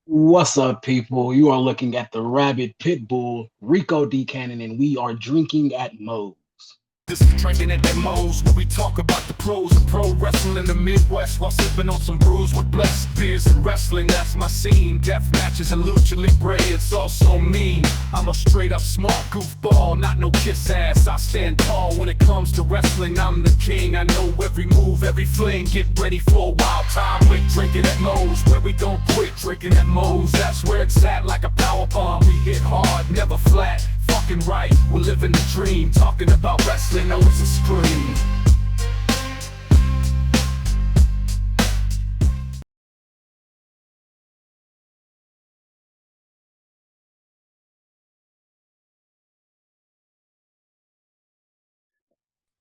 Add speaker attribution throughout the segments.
Speaker 1: What's up, people? You are looking at the Rabid Pitbull Rico D Cannon, and we are drinking at Moe's.
Speaker 2: This is drinkinatmos, where we talk about the pros of pro wrestling in the Midwest while sipping on some brews with blessed beers and wrestling. That's my scene. Death matches and lucha libre, it's all so mean. I'm a straight up smart goofball, not no kiss ass. I stand tall when it comes to wrestling. I'm the king. I know every move, every fling. Get ready for a wild time with Drinkin' at Moe's, where we don't quit. Drinkin' at Moe's, that's where it's at, like a power bomb. We hit hard, never flat. Fucking right, we're living the dream. Talking about wrestling, always a scream.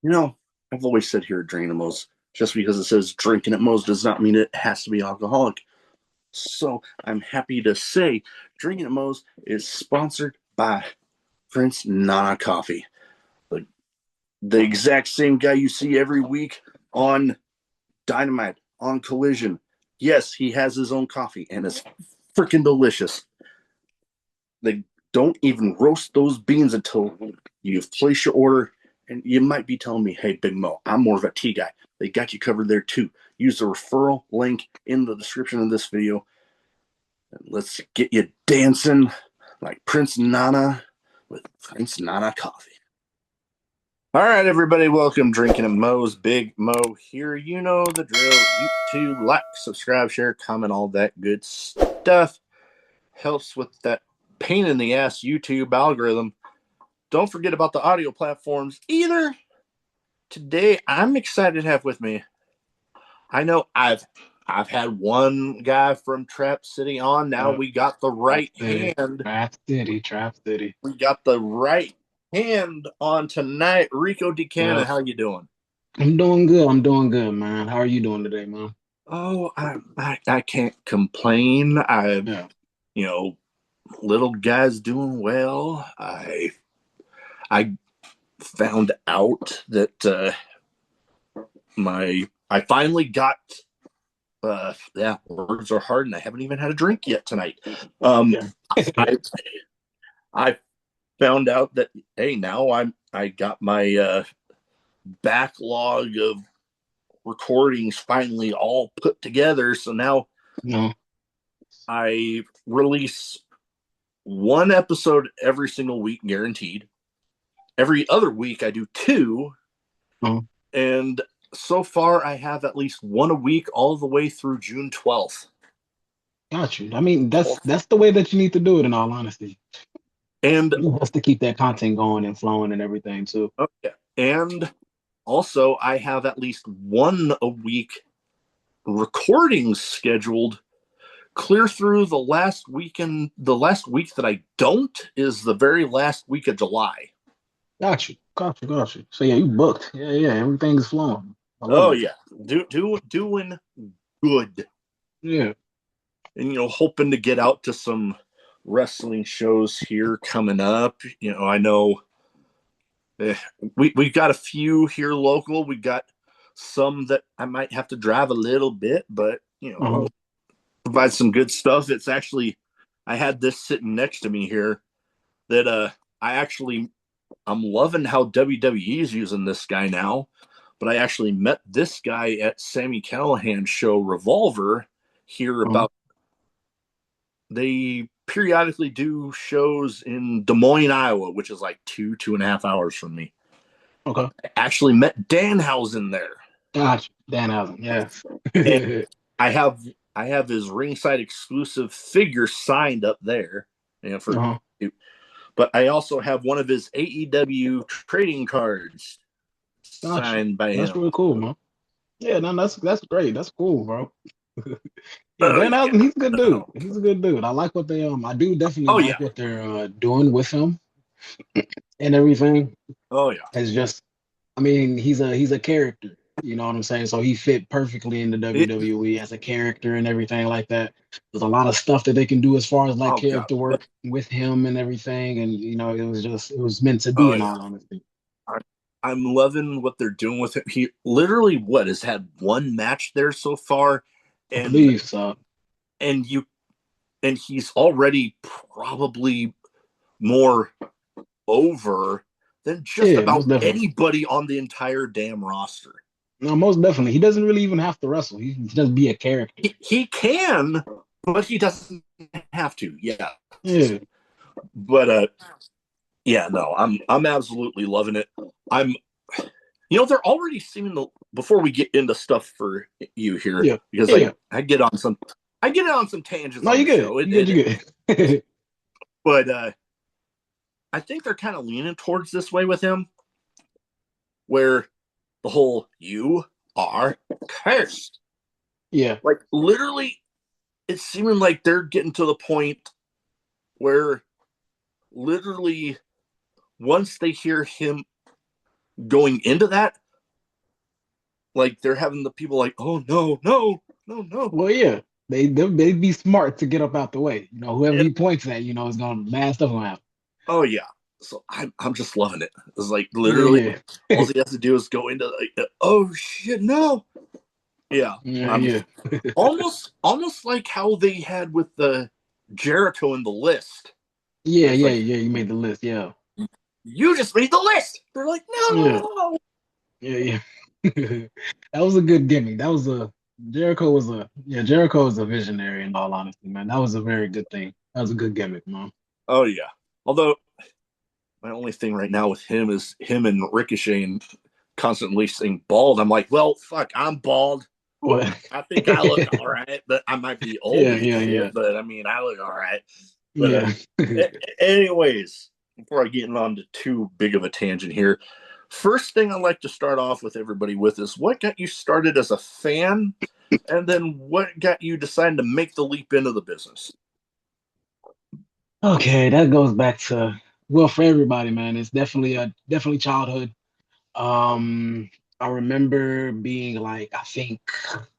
Speaker 3: You know, I've always said here at Drainamos, just because it says drinking at Moe's does not mean it has to be alcoholic. So I'm happy to say Drinking at Moe's is sponsored by Prince Nana Coffee. The exact same guy you see every week on Dynamite, on Collision. Yes, he has his own coffee, and it's freaking delicious. They don't even roast those beans until you've placed your order. And you might be telling me, hey, Big Mo, I'm more of a tea guy. They got you covered there too. Use the referral link in the description of this video. And let's get you dancing like Prince Nana with Prince Nana Coffee. All right, everybody, welcome. Drinking at Moe's. Big Mo here. You know the drill. YouTube, like, subscribe, share, comment, all that good stuff. Helps with that pain in the ass YouTube algorithm. Don't forget about the audio platforms either. Today, I'm excited to have with me. I know I've had one guy from Trap City on. Now we got the right hand.
Speaker 1: Trap City.
Speaker 3: We got the right hand on tonight. Rico D Cannon, how you doing?
Speaker 1: I'm doing good. I'm doing good, man. How are you doing today, man?
Speaker 3: Oh, I can't complain. You know, little guy's doing well. I found out that I finally got words are hard and I haven't even had a drink yet tonight. I I found out that hey, now I got my backlog of recordings finally all put together. So now I release one episode every single week, guaranteed. Every other week I do two. And so far I have at least one a week all the way through June 12th.
Speaker 1: Got you. I mean, that's the way that you need to do it, in all honesty.
Speaker 3: And
Speaker 1: just to keep that content going and flowing and everything too.
Speaker 3: Okay. And also I have at least one a week recordings scheduled clear through the last weekend. The last week that I don't is the very last week of July.
Speaker 1: Got you. So yeah, you booked. Yeah, everything's flowing.
Speaker 3: Oh yeah, doing good.
Speaker 1: Yeah,
Speaker 3: and hoping to get out to some wrestling shows here coming up. I know we've got a few here local. We got some that I might have to drive a little bit, but provide some good stuff. It's actually, I had this sitting next to me here that I'm loving how WWE is using this guy now, but I actually met this guy at Sami Callihan's show Revolver here about, they periodically do shows in Des Moines, Iowa, which is like 2.5 hours from me.
Speaker 1: Okay.
Speaker 3: I actually met Danhausen there.
Speaker 1: Gotcha. Danhausen, yes.
Speaker 3: And I have his ringside exclusive figure signed up there. But I also have one of his AEW trading cards signed by him.
Speaker 1: That's really cool, man. Yeah, no, that's great. That's cool, bro. Danhausen, he's a good dude. He's a good dude. I like what they I do definitely like what they're doing with him and everything.
Speaker 3: Oh yeah.
Speaker 1: It's just, I mean, he's a character. You know what I'm saying? So he fit perfectly in the WWE as a character and everything like that. There's a lot of stuff that they can do as far as character work with him and everything. And it was meant to be in all honesty.
Speaker 3: I'm loving what they're doing with him. He literally has had one match there so far.
Speaker 1: And, I believe so.
Speaker 3: And and he's already probably more over than just
Speaker 1: Yeah,
Speaker 3: about
Speaker 1: most definitely.
Speaker 3: anybody on the entire damn roster.
Speaker 1: No, most definitely. He doesn't really even have to wrestle. He can just be a character.
Speaker 3: He can, but he doesn't have to. Yeah.
Speaker 1: Yeah.
Speaker 3: But yeah, no, I'm absolutely loving it. I'm they're already seeming to, before we get into stuff for you here,
Speaker 1: Yeah.
Speaker 3: because
Speaker 1: Yeah.
Speaker 3: I get on some tangents
Speaker 1: No,
Speaker 3: on
Speaker 1: you
Speaker 3: the
Speaker 1: good.
Speaker 3: show.
Speaker 1: You good, you good.
Speaker 3: But I think they're kind of leaning towards this way with him, where the whole "you are cursed,"
Speaker 1: Yeah.
Speaker 3: like literally, it's seeming like they're getting to the point where literally once they hear him going into that, like they're having the people like, "Oh no, no, no, no."
Speaker 1: Well, yeah. They'd be smart to get up out the way. You know, whoever
Speaker 3: And
Speaker 1: he points at, is gonna bad stuff gonna happen.
Speaker 3: oh yeah, so I'm just loving it. It's like literally
Speaker 1: Yeah,
Speaker 3: all
Speaker 1: yeah.
Speaker 3: he has to do is go into like, oh shit, no. Yeah,
Speaker 1: Yeah,
Speaker 3: I'm
Speaker 1: yeah.
Speaker 3: almost like how they had with the Jericho in the list.
Speaker 1: Yeah,
Speaker 3: It's
Speaker 1: yeah,
Speaker 3: like,
Speaker 1: yeah. You made the list, yeah.
Speaker 3: you just made the list. They're like, no, no,
Speaker 1: Yeah.
Speaker 3: no.
Speaker 1: Yeah, yeah. That was a good gimmick. Jericho was a visionary in all honesty, man. That was a very good thing. That was a good gimmick, man.
Speaker 3: Oh yeah. Although my only thing right now with him is him and Ricochet and constantly saying bald. I'm like, well, fuck, I'm bald.
Speaker 1: What?
Speaker 3: I think I look all right, but I might be old
Speaker 1: Yeah,
Speaker 3: as
Speaker 1: yeah, yeah.
Speaker 3: shit, but I mean, I look all right. But
Speaker 1: Yeah.
Speaker 3: anyways, before I get on to too big of a tangent here, first thing I'd like to start off with everybody with is what got you started as a fan, and then what got you decided to make the leap into the business?
Speaker 1: Okay, that goes back to, well, for everybody, man. It's definitely childhood. Um, I remember being like, I think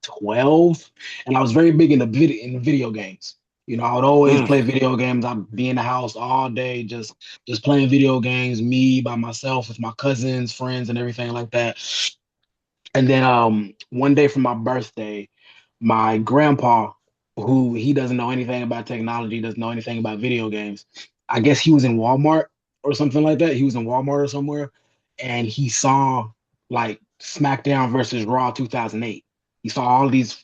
Speaker 1: 12, and I was very big in video games. I would always
Speaker 3: Mm,
Speaker 1: play video games. I'd be in the house all day, just playing video games, me by myself with my cousins, friends, and everything like that. And then one day for my birthday, my grandpa, who he doesn't know anything about technology, doesn't know anything about video games. I guess he was in Walmart or something like that. He was in Walmart or somewhere, and he saw like SmackDown versus Raw 2008. He saw all these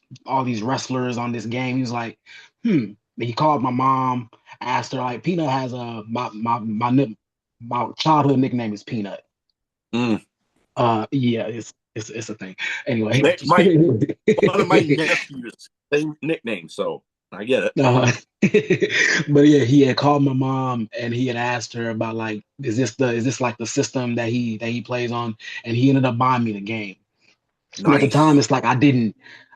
Speaker 1: wrestlers on this game. He was like, hmm. And he called my mom, asked her like, Peanut has my childhood nickname is Peanut.
Speaker 3: mm.
Speaker 1: Yeah, it's a thing. Anyway.
Speaker 3: My one of my nephews same nickname, so I get it.
Speaker 1: Uh, but yeah, he had called my mom and he had asked her about like, is this like the system that he plays on? And he ended up buying me the game. And at the time,
Speaker 3: Nice.
Speaker 1: it's like I didn't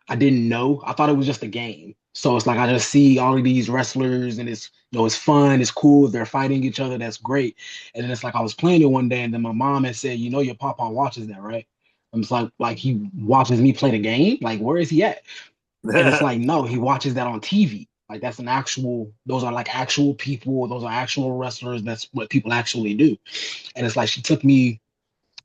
Speaker 1: know. I thought it was just a game. So it's like I just see all of these wrestlers and it's fun, it's cool. They're fighting each other. That's great. And then it's like I was playing it one day, and then my mom had said, your papa watches that, right? I'm just like he watches me play the game. Like, where is he at? And it's like, no, he watches that on TV. Like those are like actual people, those are actual wrestlers. That's what people actually do. And it's like she took me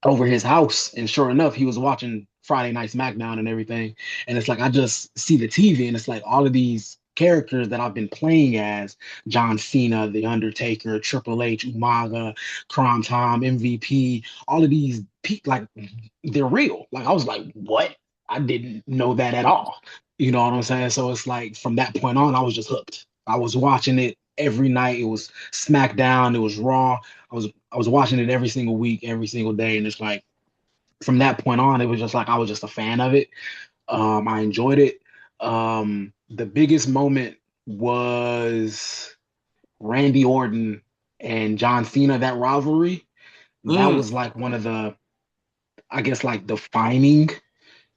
Speaker 1: over his house, and sure enough, he was watching Friday Night SmackDown and everything. And it's like I just see the TV, and it's like all of these characters that I've been playing as John Cena, The Undertaker, Triple H, Umaga, Crom Tom, MVP, all of these like they're real. Like I was like, what? I didn't know that at all. You know what I'm saying? So it's like from that point on, I was just hooked. I was watching it every night. It was SmackDown, it was Raw. I was watching it every single week, every single day, and it's like from that point on, it was just like I was just a fan of it. I enjoyed it. The biggest moment was Randy Orton and John Cena, that rivalry. That
Speaker 3: Mm.
Speaker 1: was like one of the, I guess, like defining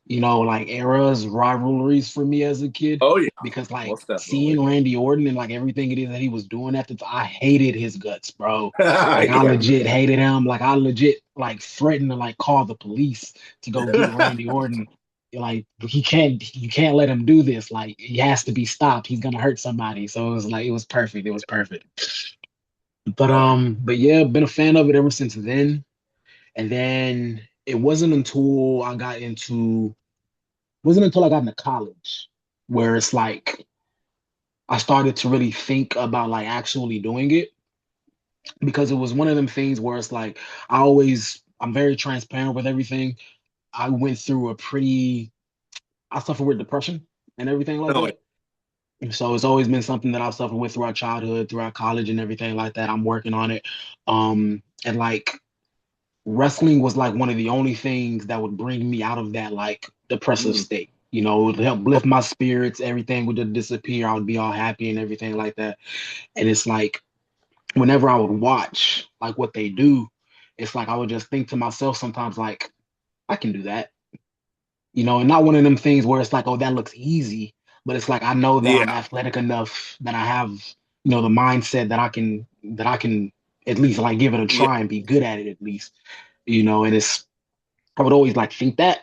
Speaker 1: like eras, rivalries for me as a kid.
Speaker 3: Oh yeah,
Speaker 1: Because like
Speaker 3: most definitely.
Speaker 1: seeing Randy Orton and like everything it is that he was doing at the time, I hated his guts, bro. Like I
Speaker 3: Yeah.
Speaker 1: legit hated him. Like I legit like threatened to like call the police to go get Randy Orton. Like you can't let him do this. Like he has to be stopped. He's gonna hurt somebody. So it was like it was perfect. It was perfect. But yeah, been a fan of it ever since then. And then it wasn't until I got into college where it's like I started to really think about like actually doing it, because it was one of them things where it's like I'm very transparent with everything. I went through I suffer with depression and everything like
Speaker 3: Oh,
Speaker 1: that. So it's always been something that I've suffered with throughout childhood, throughout college and everything like that. I'm working on it. And like wrestling was like one of the only things that would bring me out of that like depressive
Speaker 3: mm,
Speaker 1: state. You know, it would help lift my spirits, everything would just disappear. I would be all happy and everything like that. And it's like whenever I would watch like what they do, it's like I would just think to myself sometimes like I can do that, you know, and not one of them things where it's like, oh, that looks easy, but it's like I know that I'm
Speaker 3: yeah,
Speaker 1: athletic enough that I have, you know, the mindset that I can at least like give it a
Speaker 3: yeah,
Speaker 1: try and be good at it at least, you know, and it's I would always like think that.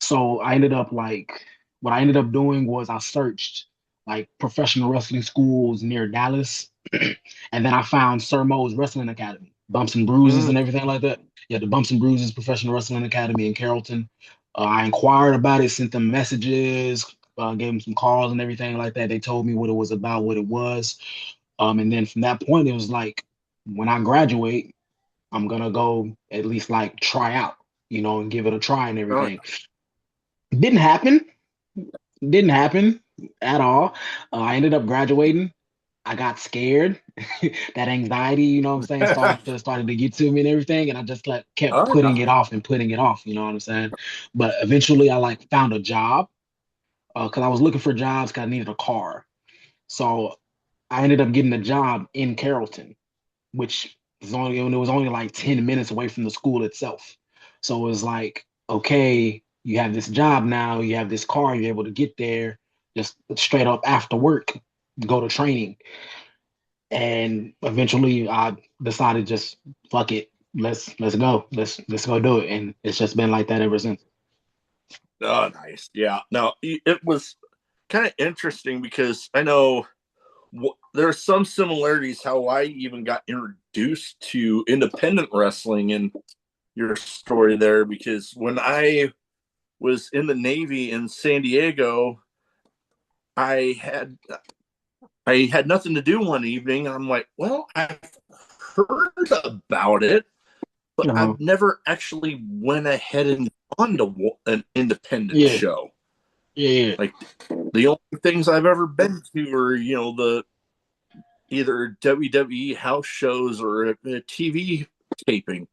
Speaker 1: So I ended up like what I ended up doing was I searched like professional wrestling schools near Dallas, and then I found Sir Mo's Wrestling Academy, Bumps and Bruises
Speaker 3: mm,
Speaker 1: and everything like that. Yeah, the Bumps and Bruises Professional Wrestling Academy in Carrollton. I inquired about it, sent them messages, gave them some calls and everything like that. They told me what it was about, what it was, and then from that point, it was like when I graduate, I'm gonna go at least like try out, you know, and give it a try and
Speaker 3: oh,
Speaker 1: everything. Didn't happen. Didn't happen at all. I ended up graduating. I got scared. That anxiety, you know what I'm saying,
Speaker 3: yeah.
Speaker 1: started to get to me and everything. And I just like kept
Speaker 3: Oh, yeah.
Speaker 1: putting it off and putting it off, you know what I'm saying? But eventually I like found a job because I was looking for jobs because I needed a car. So I ended up getting a job in Carrollton, which it was only like 10 minutes away from the school itself. So it was like, okay, you have this job now, you have this car, you're able to get there just straight up after work, go to training. And eventually I decided just fuck it. Let's go. Let's go do it. And it's just been like that ever since.
Speaker 3: Oh, nice. Yeah. No, it was kind of interesting because I know there are some similarities how I even got introduced to independent wrestling in your story there, because when I was in the Navy in San Diego, I had I had nothing to do one evening. I'm like, well, I've heard about it, but
Speaker 1: Uh-huh.
Speaker 3: I've never actually went ahead and gone to an independent
Speaker 1: Yeah,
Speaker 3: show.
Speaker 1: yeah,
Speaker 3: Like the only things I've ever been to are, the either WWE house shows or a TV taping.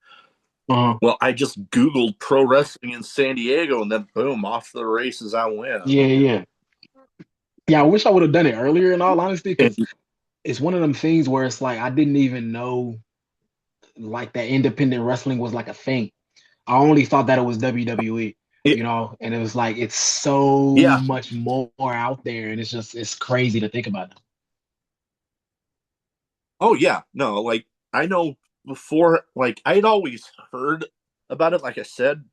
Speaker 1: uh-huh.
Speaker 3: Well, I just Googled pro wrestling in San Diego, and then boom, off to the races I went.
Speaker 1: Yeah. Yeah, I wish I would have done it earlier in all honesty,
Speaker 3: And
Speaker 1: because it's one of them things where it's like I didn't even know like that independent wrestling was like a thing. I only thought that it was WWE,
Speaker 3: it,
Speaker 1: you know, and it was like it's so
Speaker 3: yeah,
Speaker 1: much more out there, and it's crazy to think about.
Speaker 3: oh yeah, no, like I know before, like I'd always heard about it, like I said,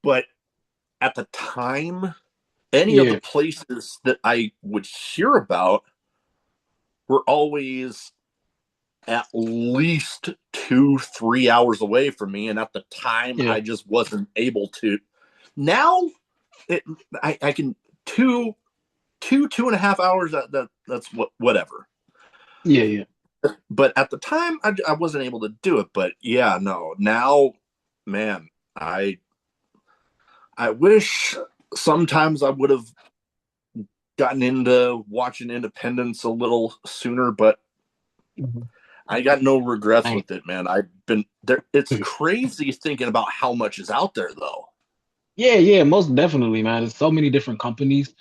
Speaker 3: but at the time, any of the
Speaker 1: Yeah,
Speaker 3: places that I would hear about were always at least 2-3 hours away from me, and at the time,
Speaker 1: yeah,
Speaker 3: I just wasn't able to. Now, it I can two and a half hours. That's whatever.
Speaker 1: yeah.
Speaker 3: But at the time, I wasn't able to do it. But yeah, no. Now, man, I wish sometimes I would have gotten into watching Independence a little sooner, but
Speaker 1: Mhm.
Speaker 3: I got no regrets
Speaker 1: Same.
Speaker 3: with it, man. I've been there. It's crazy thinking about how much is out there, though.
Speaker 1: Yeah, most definitely, man. There's so many different companies,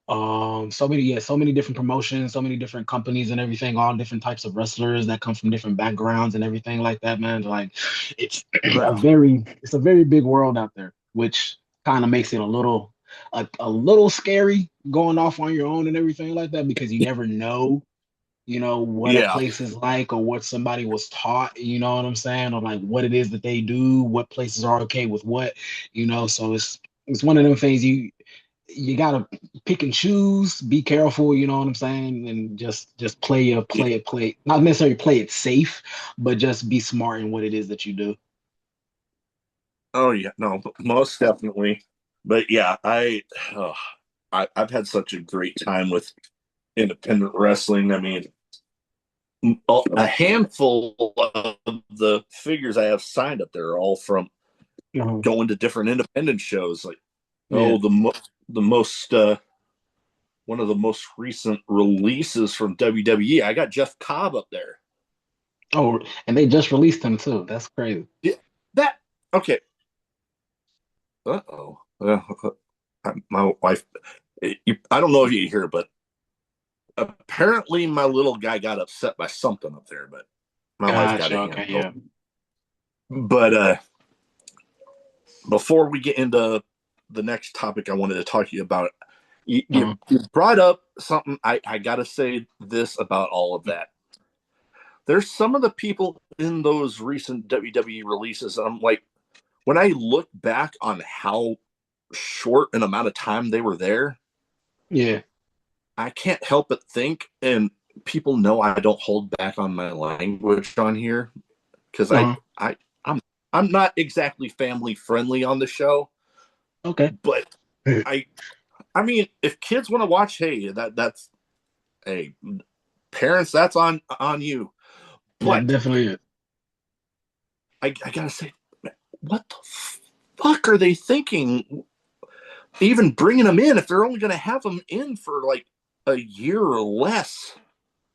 Speaker 1: so many different promotions, so many different companies and everything, all different types of wrestlers that come from different backgrounds and everything like that, man. Like it's
Speaker 3: Yeah.
Speaker 1: it's a very big world out there, which kind of makes it a little scary going off on your own and everything like that, because you never know, you know, what a
Speaker 3: Yeah.
Speaker 1: place is like or what somebody was taught, you know what I'm saying? Or like what it is that they do, what places are okay with what, you know. So it's one of them things you gotta pick and choose, be careful, you know what I'm saying, and just
Speaker 3: Yeah.
Speaker 1: play not necessarily play it safe, but just be smart in what it is that you do.
Speaker 3: Oh yeah. No, most definitely. But yeah, oh, I've had such a great time with independent wrestling. I mean, a handful of the figures I have signed up there are all from going to different independent shows. Like,
Speaker 1: Yeah.
Speaker 3: the most one of the most recent releases from WWE, I got Jeff Cobb up there.
Speaker 1: Oh, and they just released him too. That's crazy.
Speaker 3: Yeah, that okay. Uh-oh. My wife, I don't know if you hear, but apparently my little guy got upset by something up there, but my wife got
Speaker 1: Gotcha.
Speaker 3: a
Speaker 1: Okay.
Speaker 3: handle.
Speaker 1: Yeah.
Speaker 3: But before we get into the next topic I wanted to talk to you about, you brought up something. I got to say this about all of that. There's some of the people in those recent WWE releases, I'm like, when I look back on how short an amount of time they were there,
Speaker 1: Yeah.
Speaker 3: I can't help but think, and people know I don't hold back on my language on here because I'm not exactly family friendly on the show.
Speaker 1: Okay.
Speaker 3: But I mean, if kids want to watch, hey, that's hey, parents, that's on you.
Speaker 1: Yeah,
Speaker 3: But
Speaker 1: definitely is.
Speaker 3: I gotta say, what the fuck are they thinking? Even bringing them in if they're only gonna have them in for like a year or less.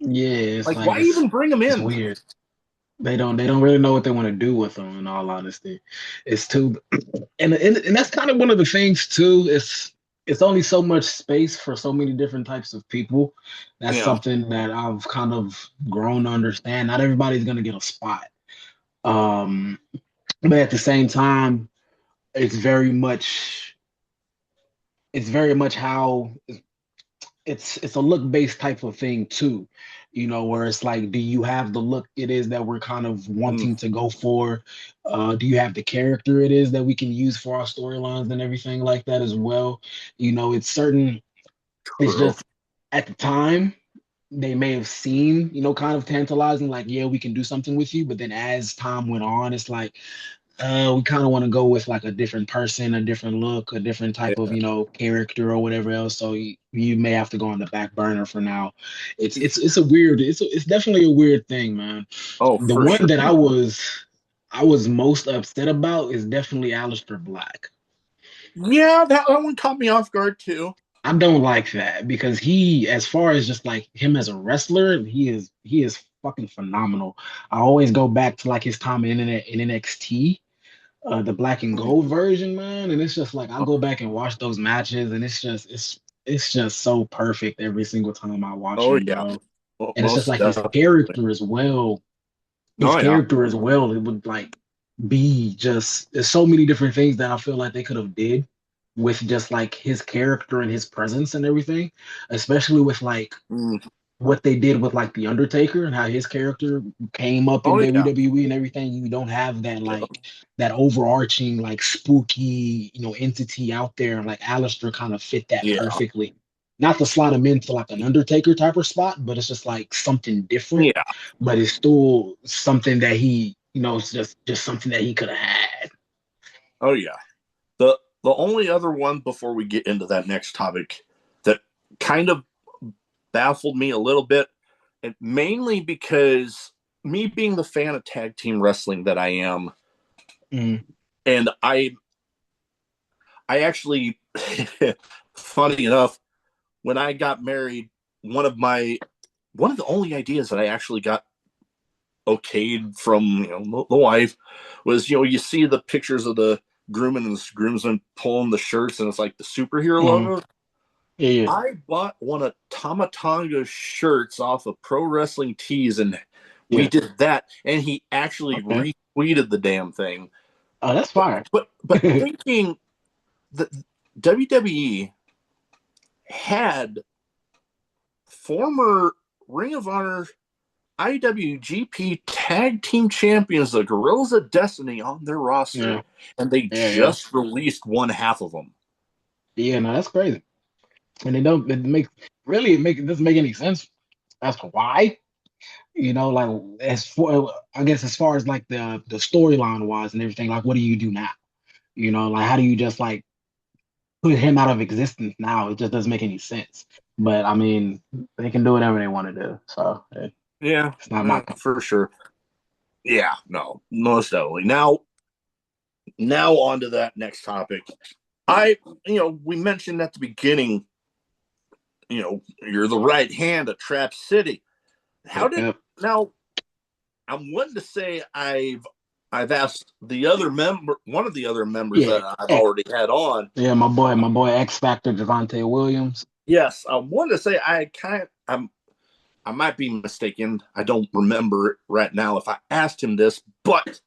Speaker 1: Yeah, it's
Speaker 3: Like,
Speaker 1: like
Speaker 3: why even bring them
Speaker 1: it's
Speaker 3: in?
Speaker 1: weird. They don't really know what they want to do with them. In all honesty, it's too, and that's kind of one of the things too. It's only so much space for so many different types of people. That's
Speaker 3: Yeah.
Speaker 1: something that I've kind of grown to understand. Not everybody's gonna get a spot. Um, but at the same time, it's very much it's very much how it's a look based type of thing too, where it's like, do you have the look it is that we're kind of wanting to go for? Do you have the character it is that we can use for our storylines and everything like that as well? It's certain, it's
Speaker 3: True.
Speaker 1: just at the time they may have seen, kind of tantalizing, like, yeah, we can do something with you. But then as time went on, it's like, we kind of want to go with like a different person, a different look, a different type of,
Speaker 3: Yeah.
Speaker 1: character or whatever else. So you may have to go on the back burner for now. It's a weird, it's definitely a weird thing, man.
Speaker 3: Oh,
Speaker 1: The
Speaker 3: for
Speaker 1: one
Speaker 3: sure.
Speaker 1: that I was most upset about is definitely Aleister Black.
Speaker 3: Yeah, that one caught me off guard too.
Speaker 1: I don't like that because he, as far as just like him as a wrestler, he is fucking phenomenal. I always go back to like his time in NXT, the black and gold version, man. And it's just like I go back and watch those matches, and it's just so perfect every single time I watch
Speaker 3: Oh
Speaker 1: him,
Speaker 3: yeah,
Speaker 1: bro. And it's just
Speaker 3: most
Speaker 1: like his
Speaker 3: definitely.
Speaker 1: character as well. His
Speaker 3: Oh yeah.
Speaker 1: character as well, it would like be just there's so many different things that I feel like they could have did with just like his character and his presence and everything, especially with like
Speaker 3: Mm.
Speaker 1: what they did with like the Undertaker and how his character came up in
Speaker 3: Oh yeah.
Speaker 1: WWE and everything. You don't have that
Speaker 3: Yeah.
Speaker 1: like that overarching like spooky entity out there, and like Alistair kind of fit that
Speaker 3: Yeah.
Speaker 1: perfectly. Not to slot him into like an Undertaker type of spot, but it's just like something different.
Speaker 3: Yeah.
Speaker 1: But it's still something that he, it's just something that he could have had.
Speaker 3: Oh yeah. The only other one before we get into that next topic that kind of baffled me a little bit, and mainly because me being the fan of tag team wrestling that I am,
Speaker 1: Mm.
Speaker 3: and I actually, funny enough, when I got married, one of the only ideas that I actually got okayed from the wife was, you see the pictures of the groom and the groomsmen pulling the shirts, and it's like the superhero
Speaker 1: Mm.
Speaker 3: logo.
Speaker 1: Yeah, yeah.
Speaker 3: I bought one of Tamatonga's shirts off of Pro Wrestling Tees, and we
Speaker 1: Yeah.
Speaker 3: did that, and he actually
Speaker 1: Okay.
Speaker 3: retweeted the damn thing.
Speaker 1: Oh, that's fire.
Speaker 3: But thinking that WWE had former Ring of Honor IWGP Tag Team Champions, the Gorillas of Destiny, on their roster,
Speaker 1: Yeah.
Speaker 3: and they
Speaker 1: Yeah, yeah.
Speaker 3: just released one half of them.
Speaker 1: Yeah, no, that's crazy. And it doesn't make any sense as to why. Like I guess as far as like the storyline wise and everything, like what do you do now? Like how do you just like put him out of existence now? It just doesn't make any sense. But I mean, they can do whatever they want to do. So
Speaker 3: Yeah,
Speaker 1: it's not my.
Speaker 3: for sure. Yeah, no, most definitely. Now on to that next topic. We mentioned at the beginning, you're the right hand of Trap City. How
Speaker 1: Yep,
Speaker 3: did
Speaker 1: yep.
Speaker 3: now? I'm wanting to say I've asked one of the other members
Speaker 1: Yeah,
Speaker 3: that I've already had on.
Speaker 1: yeah. My boy X Factor Javante Williams.
Speaker 3: Yes, I wanted to say I might be mistaken. I don't remember it right now if I asked him this, but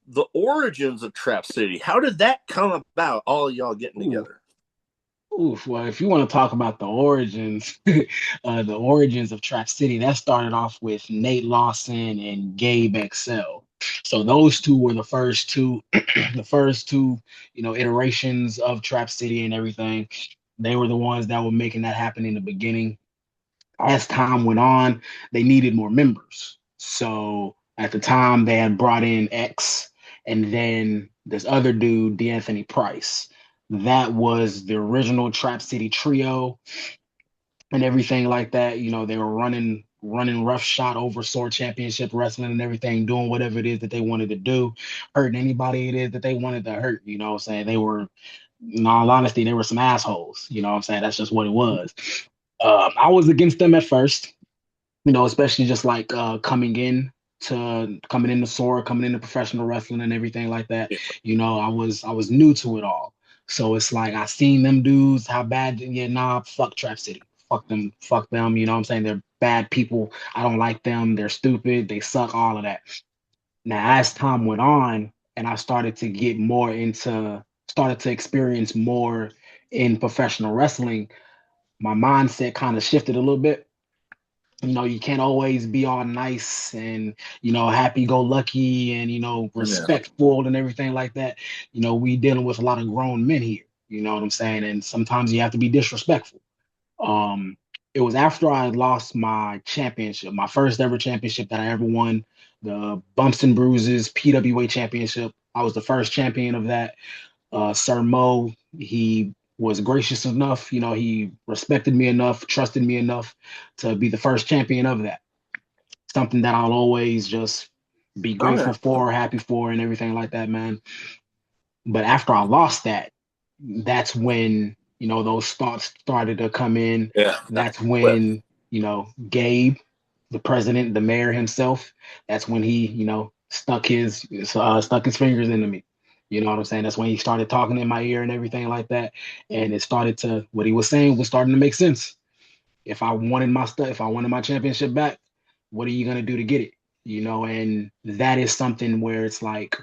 Speaker 3: the origins of Trap City, how did that come about? All of y'all getting
Speaker 1: Ooh,
Speaker 3: together.
Speaker 1: oof. Well, if you want to talk about the origins, the origins of Trap City, that started off with Nate Lawson and Gabe XL. So those two were the first two, the first two, iterations of Trap City and everything. They were the ones that were making that happen in the beginning. As time went on, they needed more members. So at the time, they had brought in X and then this other dude, D'Anthony Price. That was the original Trap City trio and everything like that. They were running rough shot over SOAR Championship Wrestling and everything, doing whatever it is that they wanted to do, hurting anybody it is that they wanted to hurt. What I'm saying? They were, in all honesty, they were some assholes. What I'm saying? That's just what it was. I was against them at first, especially just like coming into SOAR, coming into professional wrestling and everything like that. I was new to it all. So it's like I seen them dudes, how bad, yeah, nah, fuck Trap City. Fuck them, what I'm saying? They're bad people. I don't like them. They're stupid. They suck, all of that. Now, as time went on and I started to experience more in professional wrestling, my mindset kind of shifted a little bit. You can't always be all nice and happy go lucky and
Speaker 3: Yeah.
Speaker 1: respectful and everything like that. We dealing with a lot of grown men here. You know what I'm saying? And sometimes you have to be disrespectful. um it was after I lost my championship, my first ever championship that I ever won, the Bumps and Bruises PWA championship. I was the first champion of that. Sir Mo, he was gracious enough, he respected me enough, trusted me enough to be the first champion of that. Something that I'll always just be
Speaker 3: Okay.
Speaker 1: grateful for, happy for, and everything like that, man. But after I lost that, that's when, those thoughts started to come in.
Speaker 3: Yeah.
Speaker 1: That's
Speaker 3: Well,
Speaker 1: when, Gabe, the president, the mayor himself, that's when he, stuck his fingers into me. You know what I'm saying? That's when he started talking in my ear and everything like that. And it started to, what he was saying was starting to make sense. If I wanted my championship back, what are you gonna do to get it? And that is something where it's like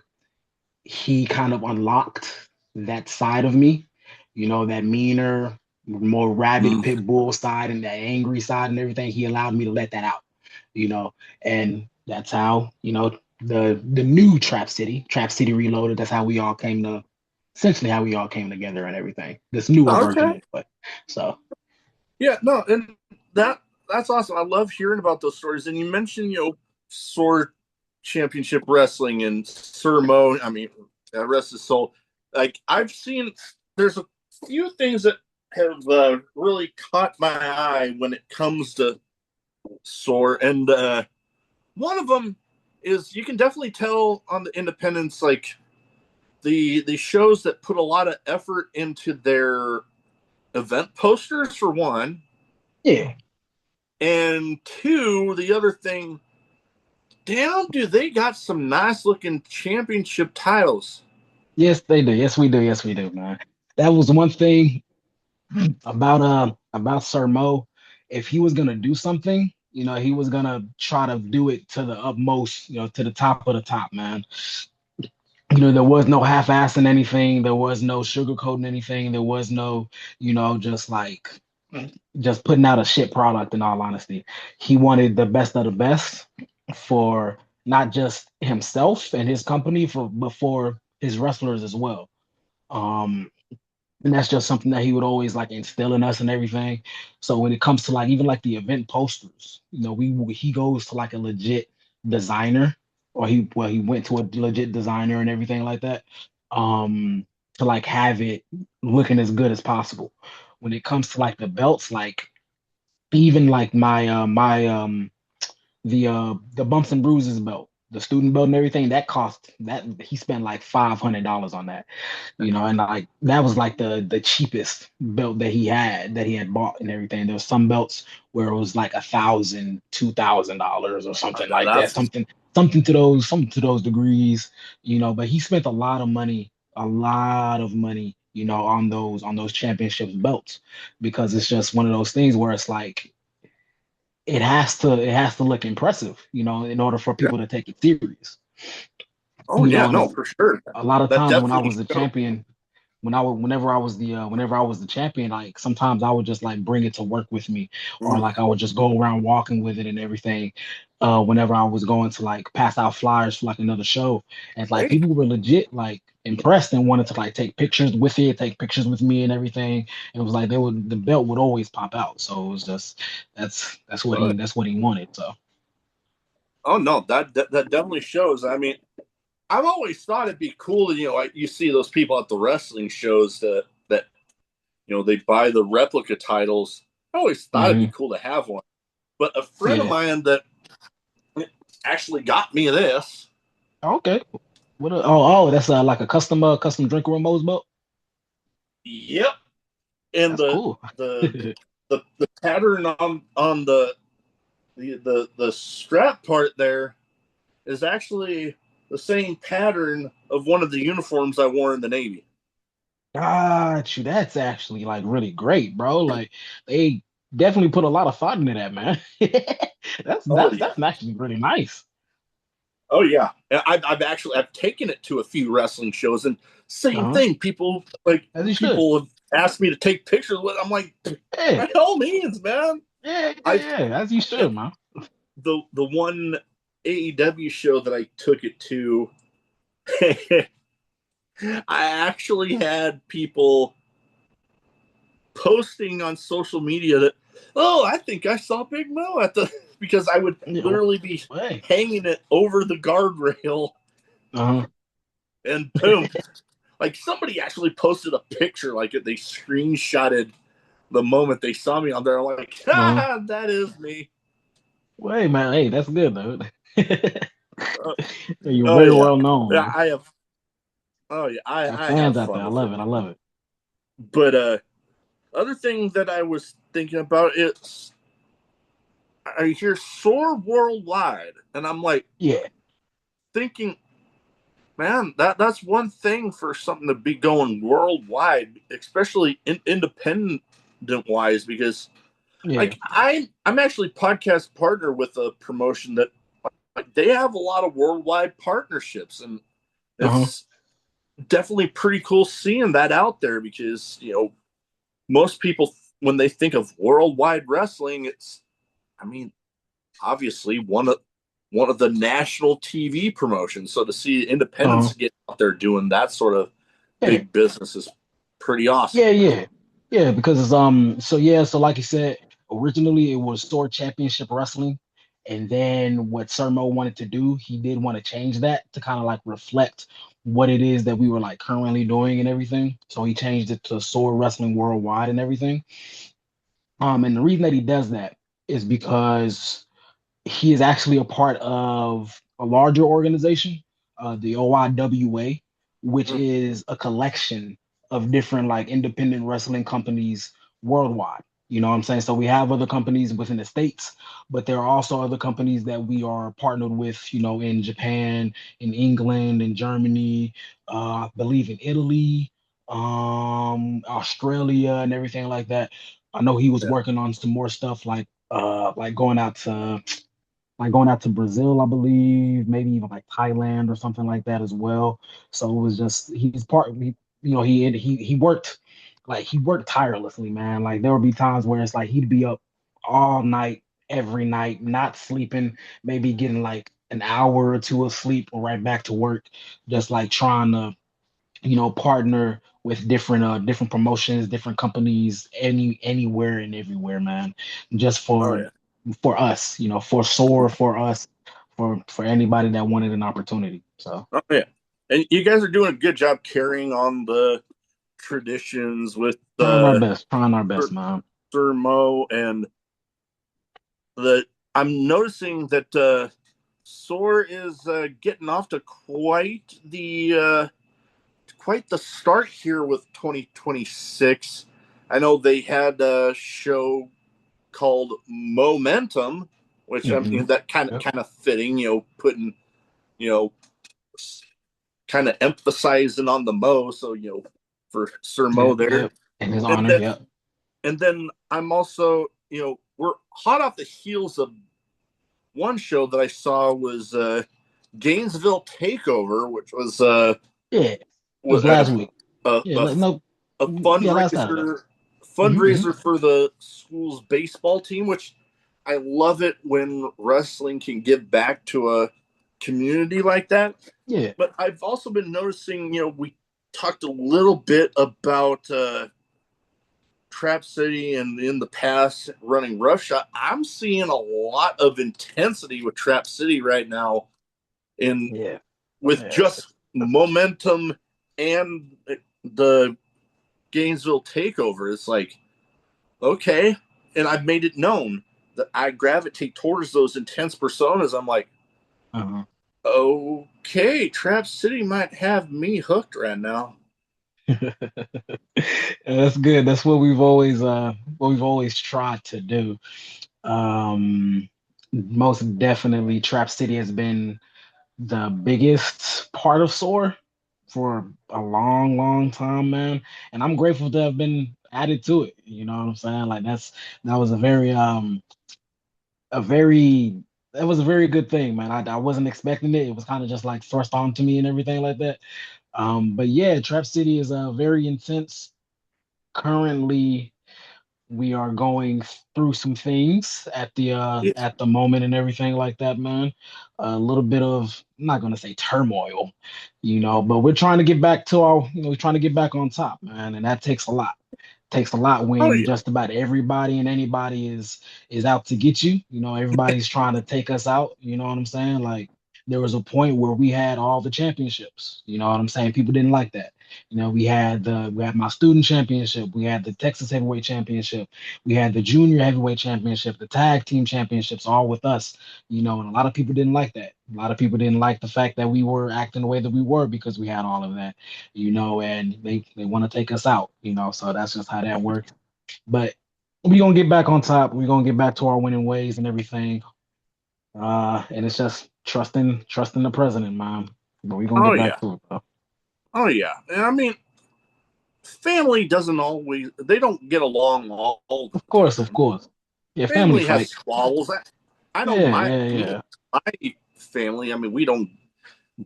Speaker 1: he kind of unlocked that side of me, that meaner, more rabid
Speaker 3: mm,
Speaker 1: pit bull side and that angry side and everything. He allowed me to let that out, you know, and that's how, the new Trap City Reloaded, that's how we all came to essentially how we all came together and everything. This newer version
Speaker 3: okay.
Speaker 1: anyway. So
Speaker 3: Yeah, no, and that's awesome. I love hearing about those stories. And you mentioned, Sword Championship Wrestling and Sir Mo. I mean, rest his soul. Like I've seen, there's a few things that have really caught my eye when it comes to SOAR, and one of them is you can definitely tell on the independents, like the shows that put a lot of effort into their event posters for one,
Speaker 1: yeah.
Speaker 3: and two, the other thing, damn, do they got some nice looking championship titles?
Speaker 1: Yes, they do. Yes, we do. Yes, we do, man. That was one thing about Sir Mo. If he was gonna do something, he was gonna try to do it to the utmost, to the top of the top, man. There was no half-assing anything. There was no sugarcoating anything. There was no, just like just putting out a shit product. In all honesty, he wanted the best of the best for not just himself and his company, but for his wrestlers as well. Um, and that's just something that he would always like instill in us and everything. So when it comes to like even like the event posters, he goes to like a legit designer, or he went to a legit designer and everything like that, to like have it looking as good as possible. When it comes to like the belts, like even like the bumps and bruises belt, the student belt and everything, that cost that he spent like $500 on that, and like that was like the cheapest belt that he had bought and everything. There's some belts where it was like $1,000, $2,000 or something like that,
Speaker 3: That's
Speaker 1: something to those degrees, but he spent a lot of money, on those championships belts, because it's just one of those things where it's like it has to look impressive, in order for
Speaker 3: yeah.
Speaker 1: people to take it serious.
Speaker 3: Oh yeah, no,
Speaker 1: And
Speaker 3: for sure.
Speaker 1: a lot of
Speaker 3: That
Speaker 1: times when I
Speaker 3: definitely
Speaker 1: was the
Speaker 3: shows.
Speaker 1: champion, whenever I was the champion, like sometimes I would just like bring it to work with me, or
Speaker 3: Mm,
Speaker 1: like I would just go around walking with it and everything. Whenever I was going to like pass out flyers for like another show, and like
Speaker 3: hey,
Speaker 1: people were legit like impressed and wanted to like take pictures with it, take pictures with me and everything. And it was like the belt would always pop out. So it was just that's what
Speaker 3: uh,
Speaker 1: he wanted. So.
Speaker 3: oh no, that definitely shows. I mean, I've always thought it'd be cool, like you see those people at the wrestling shows that they buy the replica titles. I always thought it'd be
Speaker 1: Mhm.
Speaker 3: cool to have one. But a friend of
Speaker 1: Yeah.
Speaker 3: mine that actually got me this.
Speaker 1: Okay. That's like a custom drinker remote belt.
Speaker 3: Yep, and
Speaker 1: That's cool.
Speaker 3: the pattern on the strap part there is actually the same pattern of one of the uniforms I wore in the Navy.
Speaker 1: Got you. That's actually like really great, bro. Like they definitely put a lot of thought into that, man. That's
Speaker 3: Oh
Speaker 1: that's
Speaker 3: yeah,
Speaker 1: that's actually really nice.
Speaker 3: oh yeah. And I've taken it to a few wrestling shows, and same
Speaker 1: Uh-huh.
Speaker 3: thing.
Speaker 1: As you should.
Speaker 3: People have asked me to take pictures with. I'm like,
Speaker 1: Yeah.
Speaker 3: by all means, man.
Speaker 1: Yeah, yeah,
Speaker 3: I
Speaker 1: yeah. As you should, man.
Speaker 3: the one AEW show that I took it to, I actually had people posting on social media that, oh, I think I saw Big Mo at the because I would
Speaker 1: Yeah.
Speaker 3: literally be
Speaker 1: Hey.
Speaker 3: hanging it over the guardrail,
Speaker 1: Uh-huh.
Speaker 3: and boom, like somebody actually posted a picture, like they screenshotted the moment they saw me on there, like,
Speaker 1: Uh-huh.
Speaker 3: ah, that is me.
Speaker 1: Hey, man. Hey, that's good though.
Speaker 3: Uh,
Speaker 1: You're
Speaker 3: oh
Speaker 1: very
Speaker 3: yeah,
Speaker 1: well known,
Speaker 3: yeah,
Speaker 1: man.
Speaker 3: I have. Oh yeah,
Speaker 1: Got
Speaker 3: I have
Speaker 1: fans out there.
Speaker 3: fun
Speaker 1: I
Speaker 3: with
Speaker 1: love
Speaker 3: it.
Speaker 1: it. I love it.
Speaker 3: But other thing that I was thinking about is I hear SOAR worldwide, and I'm like
Speaker 1: Yeah.
Speaker 3: thinking, man, that's one thing for something to be going worldwide, especially independent wise, because
Speaker 1: Yeah.
Speaker 3: like I'm actually podcast partner with a promotion that like they have a lot of worldwide partnerships, and
Speaker 1: Uh-huh.
Speaker 3: it's definitely pretty cool seeing that out there because most people when they think of worldwide wrestling, it's I mean obviously one of the national TV promotions. So to see
Speaker 1: Uh-huh.
Speaker 3: independents get out there doing that sort of
Speaker 1: Yeah.
Speaker 3: big business is pretty awesome.
Speaker 1: Yeah, yeah, yeah. Because so like you said, originally it was Sword Championship Wrestling, and then what Sir Mo wanted to do, he did want to change that to kind of like reflect what it is that we were like currently doing and everything. So he changed it to Sword Wrestling Worldwide and everything. And the reason that he does that is because he is actually a part of a larger organization, the OIWA, which
Speaker 3: Mm.
Speaker 1: is a collection of different like independent wrestling companies worldwide. You know what I'm saying? So we have other companies within the states, but there are also other companies that we are partnered with, in Japan, in England, in Germany, I believe in Italy, Australia, and everything like that. I know he was
Speaker 3: Yeah.
Speaker 1: working on some more stuff like going out to Brazil, I believe, maybe even like Thailand or something like that as well. So it was just he's part. He worked tirelessly, man. Like there would be times where it's like he'd be up all night, every night, not sleeping, maybe getting like an hour or two of sleep, or right back to work, just like trying to partner with different promotions, different companies, anywhere and everywhere, man. Just
Speaker 3: Oh
Speaker 1: for
Speaker 3: yeah.
Speaker 1: for us, for SOAR, for us, for anybody that wanted an opportunity. So
Speaker 3: Oh yeah. And you guys are doing a good job carrying on the traditions with
Speaker 1: trying our best, man.
Speaker 3: Sir Mo and the I'm noticing that SOAR is getting off to quite the start here with 2026. I know they had a show called Momentum, which I mean that kind of fitting, putting, you know, kind of emphasizing on the Mo, so for Sir Mo there,
Speaker 1: in his
Speaker 3: and
Speaker 1: honor,
Speaker 3: then and then I'm also, we're hot off the heels of one show that I saw was Gainesville Takeover, which was
Speaker 1: yeah, it was last week.
Speaker 3: a,
Speaker 1: Yeah,
Speaker 3: a,
Speaker 1: no,
Speaker 3: a
Speaker 1: yeah, last Saturday.
Speaker 3: fundraiser for the school's baseball team, which I love it when wrestling can give back to a community like that.
Speaker 1: Yeah.
Speaker 3: But I've also been noticing, we talked a little bit about Trap City and in the past running roughshod. I'm seeing a lot of intensity with Trap City right now with just Momentum and the Gainesville Takeover. It's like, okay. And I've made it known that I gravitate towards those intense personas. I'm like, okay, Trap City might have me hooked right now.
Speaker 1: That's good. That's what we've always tried to do. Most definitely Trap City has been the biggest part of SOAR for a long, long time, man. And I'm grateful to have been added to it. You know what I'm saying? Like that was a very that was a very good thing, man. I wasn't expecting it. It was kind of just like thrust onto me and everything like that. But yeah, Trap City is very intense. Currently, we are going through some things at the moment and everything like that, man. A little bit of, I'm not gonna say turmoil, but we're trying to get back to we're trying to get back on top, man, and that takes a lot. Takes a lot when just about everybody and anybody is out to get you. Everybody's trying to take us out. You know what I'm saying? Like there was a point where we had all the championships. You know what I'm saying? People didn't like that. We had my student championship, we had the Texas heavyweight championship, we had the junior heavyweight championship, the tag team championships, all with us. And a lot of people didn't like that. A lot of people didn't like the fact that we were acting the way that we were because we had all of that. And they want to take us out. So that's just how that works. But we're gonna get back on top. We're gonna get back to our winning ways and everything. And it's just trusting the president, man. But we're gonna get back to it though.
Speaker 3: Oh yeah. And I mean, family doesn't always, they don't get along all the
Speaker 1: Of course,
Speaker 3: time.
Speaker 1: of course. Yeah, family
Speaker 3: Family has
Speaker 1: fight.
Speaker 3: squabbles. I don't
Speaker 1: Yeah,
Speaker 3: mind
Speaker 1: yeah.
Speaker 3: my family. I mean, we don't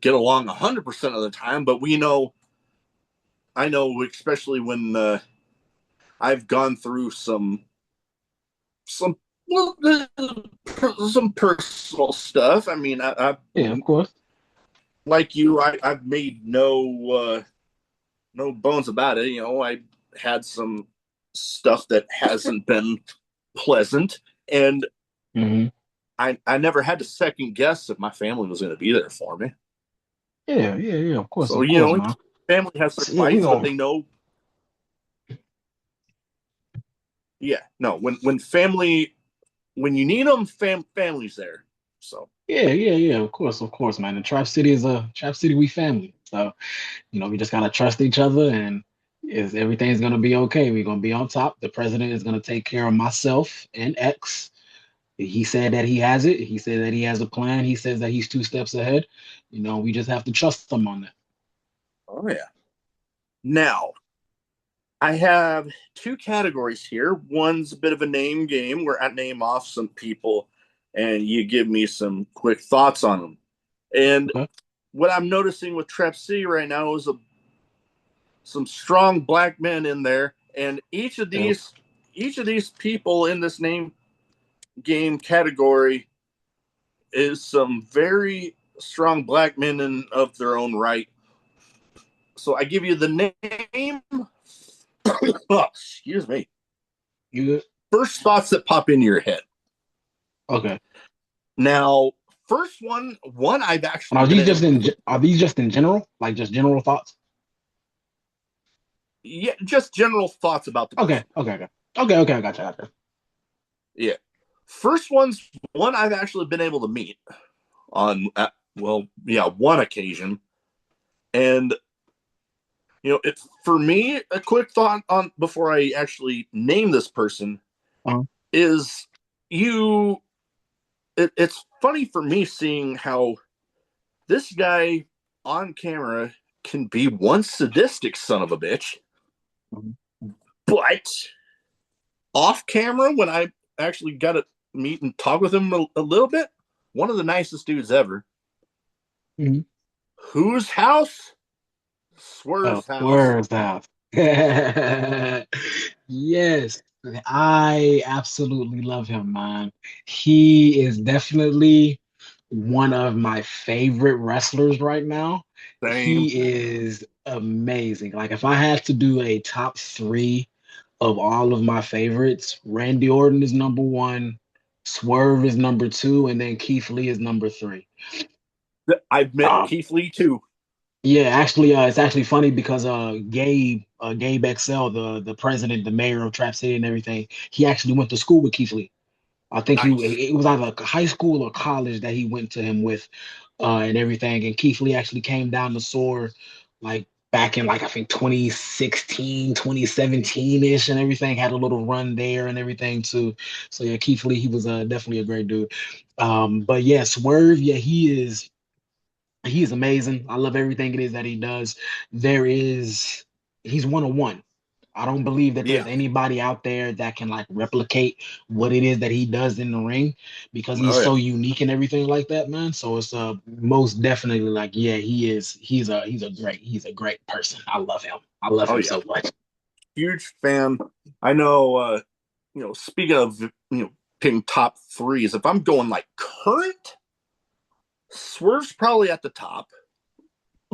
Speaker 3: get along 100% of the time, but I know, especially when I've gone through some well, some personal stuff. I mean,
Speaker 1: Yeah, of course.
Speaker 3: like you, I've made no bones about it. I had some stuff that hasn't been pleasant, and I never had to second guess if my family was going to be there for me.
Speaker 1: Yeah, yeah, yeah. Of course,
Speaker 3: So,
Speaker 1: man.
Speaker 3: family has their
Speaker 1: Yeah,
Speaker 3: fights, but they know. Yeah, no. When you need them, family's there. So.
Speaker 1: yeah, yeah, yeah. Of course, man. And Trap City. We family. So we just gotta trust each other, and everything's gonna be okay. We're gonna be on top. The president is gonna take care of myself and X. He said that he has it. He said that he has a plan. He says that he's 2 steps ahead. We just have to trust him on that.
Speaker 3: Oh yeah. Now, I have 2 categories here. One's a bit of a name game where I name off some people and you give me some quick thoughts on them. And what I'm noticing with Trap City right now is some strong black men in there, and each of these people in this name game category is some very strong black men of their own right. So I give you the name. Oh, excuse me.
Speaker 1: You good?
Speaker 3: First thoughts that pop into your head.
Speaker 1: Okay.
Speaker 3: Now, first one I've actually.
Speaker 1: Are these just in general, like just general thoughts?
Speaker 3: Yeah, just general thoughts about the
Speaker 1: person. Okay. I gotcha.
Speaker 3: Yeah. First one's one I've actually been able to meet on, one occasion. And, for me, a quick thought on before I actually name this person
Speaker 1: Uh-huh.
Speaker 3: is it's funny for me seeing how this guy on camera can be one sadistic son of a bitch, but off camera, when I actually got to meet and talk with him a little bit, one of the nicest dudes ever.
Speaker 1: Mhm.
Speaker 3: Whose house?
Speaker 1: Oh,
Speaker 3: Swerve's house.
Speaker 1: where's that? Yes, I absolutely love him, man. He is definitely one of my favorite wrestlers right now.
Speaker 3: Same.
Speaker 1: He is amazing. Like, if I had to do a top three of all of my favorites, Randy Orton is number one, Swerve is number two, and then Keith Lee is number three.
Speaker 3: I've met
Speaker 1: Um,
Speaker 3: Keith Lee too.
Speaker 1: Yeah, actually, it's actually funny because Gabe XL, the president, the mayor of Trap City and everything, he actually went to school with Keith Lee. I think
Speaker 3: Nice.
Speaker 1: it was either high school or college that he went to him with, and everything. And Keith Lee actually came down to SOAR like back in like I think 2016, 2017-ish and everything, had a little run there and everything too. So yeah, Keith Lee, he was definitely a great dude. But yeah, Swerve, yeah, he is amazing. I love everything it is that he does. He's 101. I don't believe that
Speaker 3: Yeah.
Speaker 1: there's anybody out there that can like replicate what it is that he does in the ring because he's
Speaker 3: Oh yeah.
Speaker 1: so unique and everything like that, man. So it's most definitely like, yeah, he's a great person. I love him. I love
Speaker 3: Oh
Speaker 1: him
Speaker 3: yeah.
Speaker 1: so much.
Speaker 3: Huge fan. I know. Speaking of picking top threes, if I'm going like current, Swerve's probably at the top.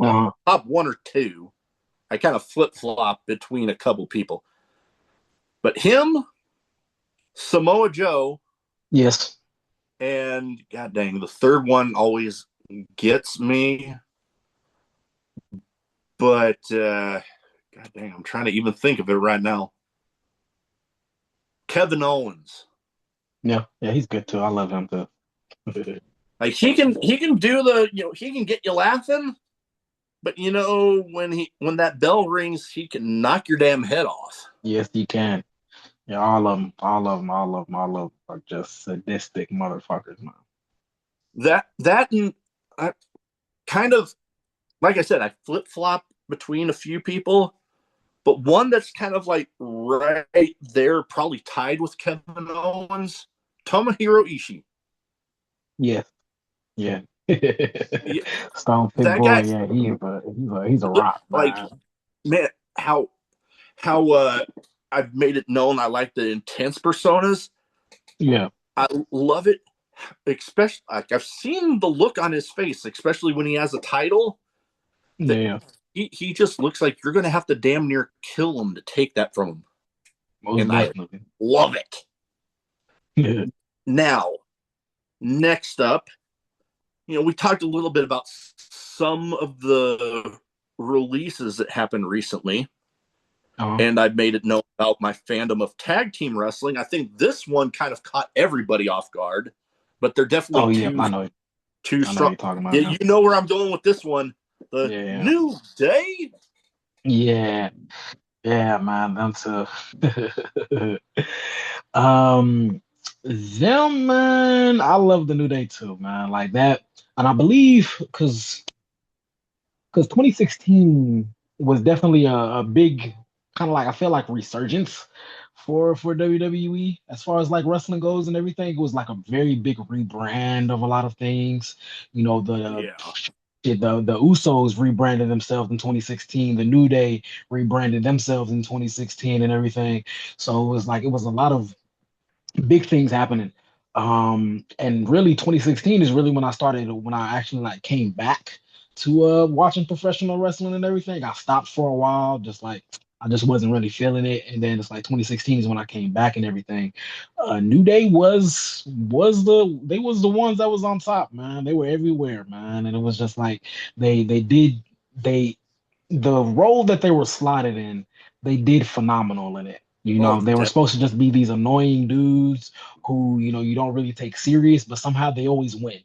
Speaker 1: Uh-huh.
Speaker 3: Top one or two. I kind of flip flop between a couple people, but him, Samoa Joe,
Speaker 1: Yes.
Speaker 3: and god dang, the third one always gets me. But god dang, I'm trying to even think of it right now. Kevin Owens.
Speaker 1: Yeah. Yeah, he's good too. I love him too.
Speaker 3: Like he can do the he can get you laughing, but when that bell rings, he can knock your damn head off.
Speaker 1: Yes, he can. Yeah, all of them are just sadistic motherfuckers, man.
Speaker 3: That and I kind of like I said, I flip flop between a few people, but one that's kind of like right there, probably tied with Kevin Owens, Tomohiro Ishii.
Speaker 1: Yes. Yeah.
Speaker 3: Yeah,
Speaker 1: Stone Pit
Speaker 3: that
Speaker 1: Boy,
Speaker 3: guy,
Speaker 1: yeah, he's a rock,
Speaker 3: like
Speaker 1: man.
Speaker 3: man, how I've made it known I like the intense personas.
Speaker 1: Yeah.
Speaker 3: I love it, especially like I've seen the look on his face, especially when he has a title. That
Speaker 1: Yeah.
Speaker 3: he just looks like you're gonna have to damn near kill him to take that from him,
Speaker 1: Most
Speaker 3: and I
Speaker 1: definitely.
Speaker 3: love it.
Speaker 1: Yeah.
Speaker 3: Now, next up, we talked a little bit about some of the releases that happened recently.
Speaker 1: Uh-huh.
Speaker 3: And I've made it known about my fandom of tag team wrestling. I think this one kind of caught everybody off guard, but they're definitely
Speaker 1: Oh yeah,
Speaker 3: too
Speaker 1: I know
Speaker 3: strong.
Speaker 1: you're talking about
Speaker 3: Yeah,
Speaker 1: now.
Speaker 3: you know where I'm going with this one. The
Speaker 1: Yeah.
Speaker 3: New Day.
Speaker 1: Yeah. Yeah, man. Them too. um them, man, I love the New Day too, man. Like that. And I believe because 2016 was definitely a big kind of like I feel like resurgence for WWE as far as like wrestling goes and everything. It was like a very big rebrand of a lot of things. You know,
Speaker 3: Yeah.
Speaker 1: the Usos rebranded themselves in 2016. The New Day rebranded themselves in 2016 and everything. So it was a lot of big things happening. And really 2016 is really when I actually like came back to watching professional wrestling and everything. I stopped for a while, just like I just wasn't really feeling it. And then it's like 2016 is when I came back and everything. New Day was the ones that was on top, man. They were everywhere, man. And it was just like they the role that they were slotted in, they did phenomenal in it. You
Speaker 3: Oh,
Speaker 1: know, they were supposed to just be these annoying dudes who, you don't really take serious, but somehow they always win.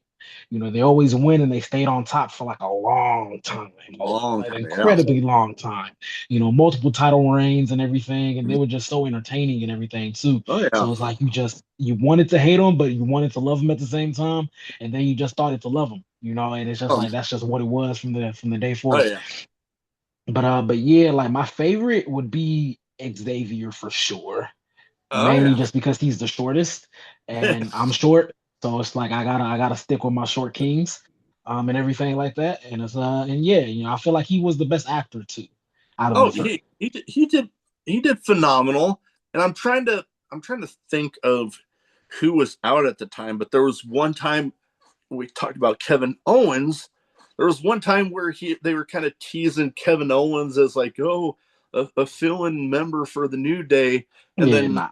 Speaker 1: They always win and they stayed on top for like a long time,
Speaker 3: long
Speaker 1: an
Speaker 3: time. Yeah.
Speaker 1: incredibly long time. Multiple title reigns and everything, and they were just so entertaining and everything too.
Speaker 3: Oh yeah.
Speaker 1: So it's like you wanted to hate them, but you wanted to love them at the same time, and then you just started to love them, and it's just
Speaker 3: Oh,
Speaker 1: like that's just what it was from the day
Speaker 3: oh
Speaker 1: forth.
Speaker 3: yeah.
Speaker 1: But yeah, like my favorite would be Xavier for sure,
Speaker 3: Oh
Speaker 1: mainly
Speaker 3: yeah.
Speaker 1: just because he's the shortest and I'm short. So it's like I gotta stick with my short kings, and everything like that. And yeah, I feel like he was the best actor too out of
Speaker 3: Oh,
Speaker 1: the three.
Speaker 3: he did phenomenal. And I'm trying to think of who was out at the time, but there was one time we talked about Kevin Owens. There was one time where they were kind of teasing Kevin Owens as like, oh, a fill-in member for the New Day, and
Speaker 1: Yeah,
Speaker 3: then
Speaker 1: nah.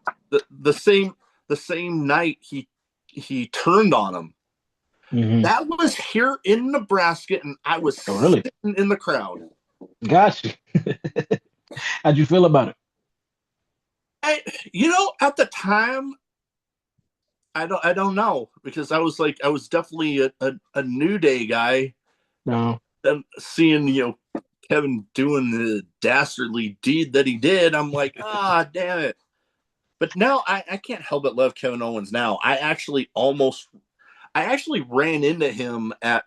Speaker 3: the same night he turned on him.
Speaker 1: Hmm.
Speaker 3: That was here in Nebraska, and I was
Speaker 1: Oh, really?
Speaker 3: sitting in the crowd.
Speaker 1: Got you. How'd you feel about it?
Speaker 3: I, at the time, I don't know, because I was definitely a New Day guy.
Speaker 1: No.
Speaker 3: Then seeing Kevin doing the dastardly deed that he did, I'm like, damn it. But now I can't help but love Kevin Owens now. I actually ran into him at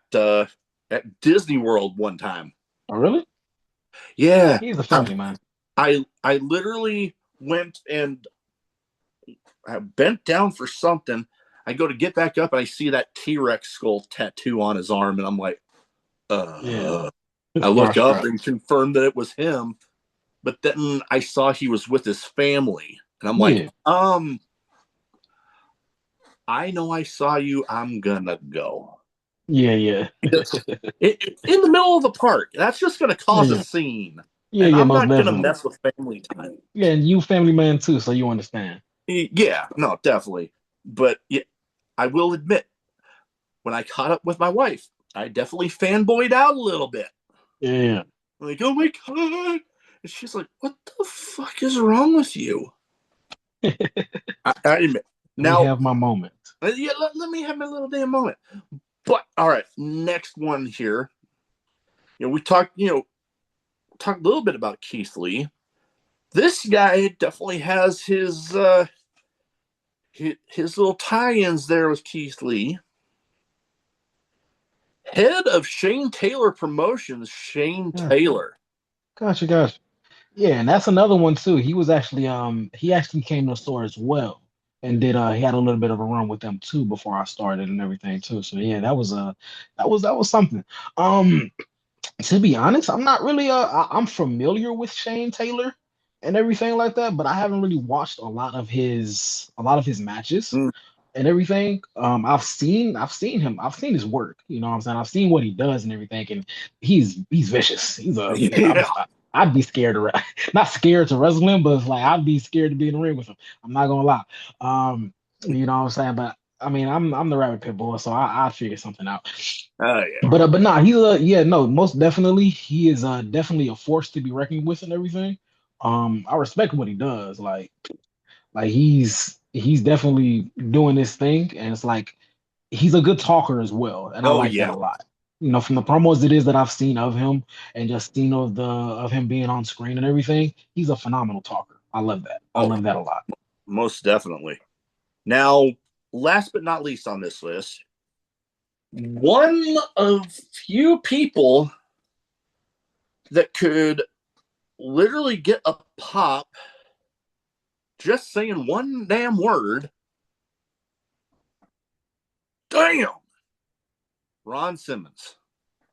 Speaker 3: Disney World one time.
Speaker 1: Oh, really?
Speaker 3: Yeah.
Speaker 1: He's a funny man.
Speaker 3: I literally went and I bent down for something. I go to get back up and I see that T-Rex skull tattoo on his arm, and I'm like,
Speaker 1: Yeah.
Speaker 3: I look up
Speaker 1: Starstruck.
Speaker 3: and confirmed that it was him, but then I saw he was with his family, and I'm like,
Speaker 1: Yeah.
Speaker 3: I know I saw you. I'm gonna go.
Speaker 1: Yeah, yeah.
Speaker 3: In the middle of the park. That's just gonna cause a
Speaker 1: Yeah.
Speaker 3: scene,
Speaker 1: Yeah,
Speaker 3: and
Speaker 1: yeah,
Speaker 3: I'm
Speaker 1: most
Speaker 3: not gonna
Speaker 1: definitely.
Speaker 3: mess with family time.
Speaker 1: Yeah, and you family man too, so you understand.
Speaker 3: Yeah, no, definitely. But yeah, I will admit, when I caught up with my wife, I definitely fanboyed out a little bit.
Speaker 1: Yeah.
Speaker 3: I'm like, oh my god. And she's like, what the fuck is wrong with you? I admit.
Speaker 1: Let me
Speaker 3: Now,
Speaker 1: have my moment.
Speaker 3: yeah, let me have my little damn moment. But all right, next one here. We talked a little bit about Keith Lee. This guy definitely has his little tie-ins there with Keith Lee. Head of Shane Taylor Promotions, Shane
Speaker 1: Yeah.
Speaker 3: Taylor.
Speaker 1: Gotcha. Yeah, and that's another one too. He actually came to the store as well. And he had a little bit of a run with them too before I started and everything too. So yeah, that was something. Um to be honest, I'm not really I'm familiar with Shane Taylor and everything like that, but I haven't really watched a lot of his matches
Speaker 3: Mm.
Speaker 1: and everything. I've seen him. I've seen his work. You know what I'm saying? I've seen what he does and everything, and he's vicious.
Speaker 3: Yeah.
Speaker 1: I'd be scared to not scared to wrestle him, but it's like I'd be scared to be in the ring with him. I'm not gonna lie. You know what I'm saying? But I mean, I'm the Rabid Pitbull, so I'll figure something out.
Speaker 3: Oh yeah.
Speaker 1: But nah, he's yeah, no, most definitely he is definitely a force to be reckoned with and everything. I respect what he does. Like he's definitely doing this thing, and it's like he's a good talker as well, and I
Speaker 3: Oh
Speaker 1: like that
Speaker 3: yeah.
Speaker 1: a lot. From the promos it is that I've seen of him, and just seen of him being on screen and everything, he's a phenomenal talker. I love that. I
Speaker 3: Oh,
Speaker 1: love that a lot.
Speaker 3: most definitely. Now, last but not least on this list, one of few people that could literally get a pop just saying one damn word. Damn. Ron Simmons.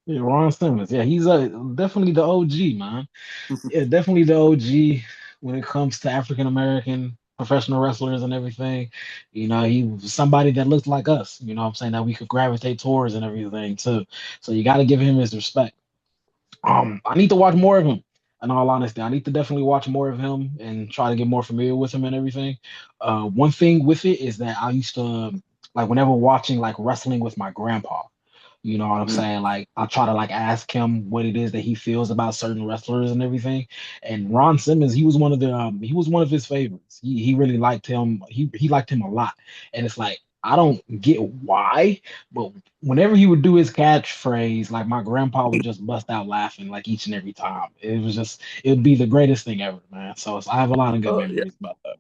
Speaker 1: Yeah, Ron Simmons. Yeah, he's definitely the OG, man. Yeah, definitely the OG when it comes to African American professional wrestlers and everything. He was somebody that looked like us, what I'm saying, that we could gravitate towards and everything too. So you got to give him his respect. I need to watch more of him. In all honesty, I need to definitely watch more of him and try to get more familiar with him and everything. One thing with it is that I used to like whenever watching like wrestling with my grandpa. You know what I'm
Speaker 3: Mm.
Speaker 1: saying? Like I try to like ask him what it is that he feels about certain wrestlers and everything. And Ron Simmons, he was one of his favorites. He really liked him. He liked him a lot. And it's like I don't get why, but whenever he would do his catchphrase, like my grandpa would just bust out laughing like each and every time. It would be the greatest thing ever, man. So I have a lot of good
Speaker 3: Oh yeah.
Speaker 1: memories about that.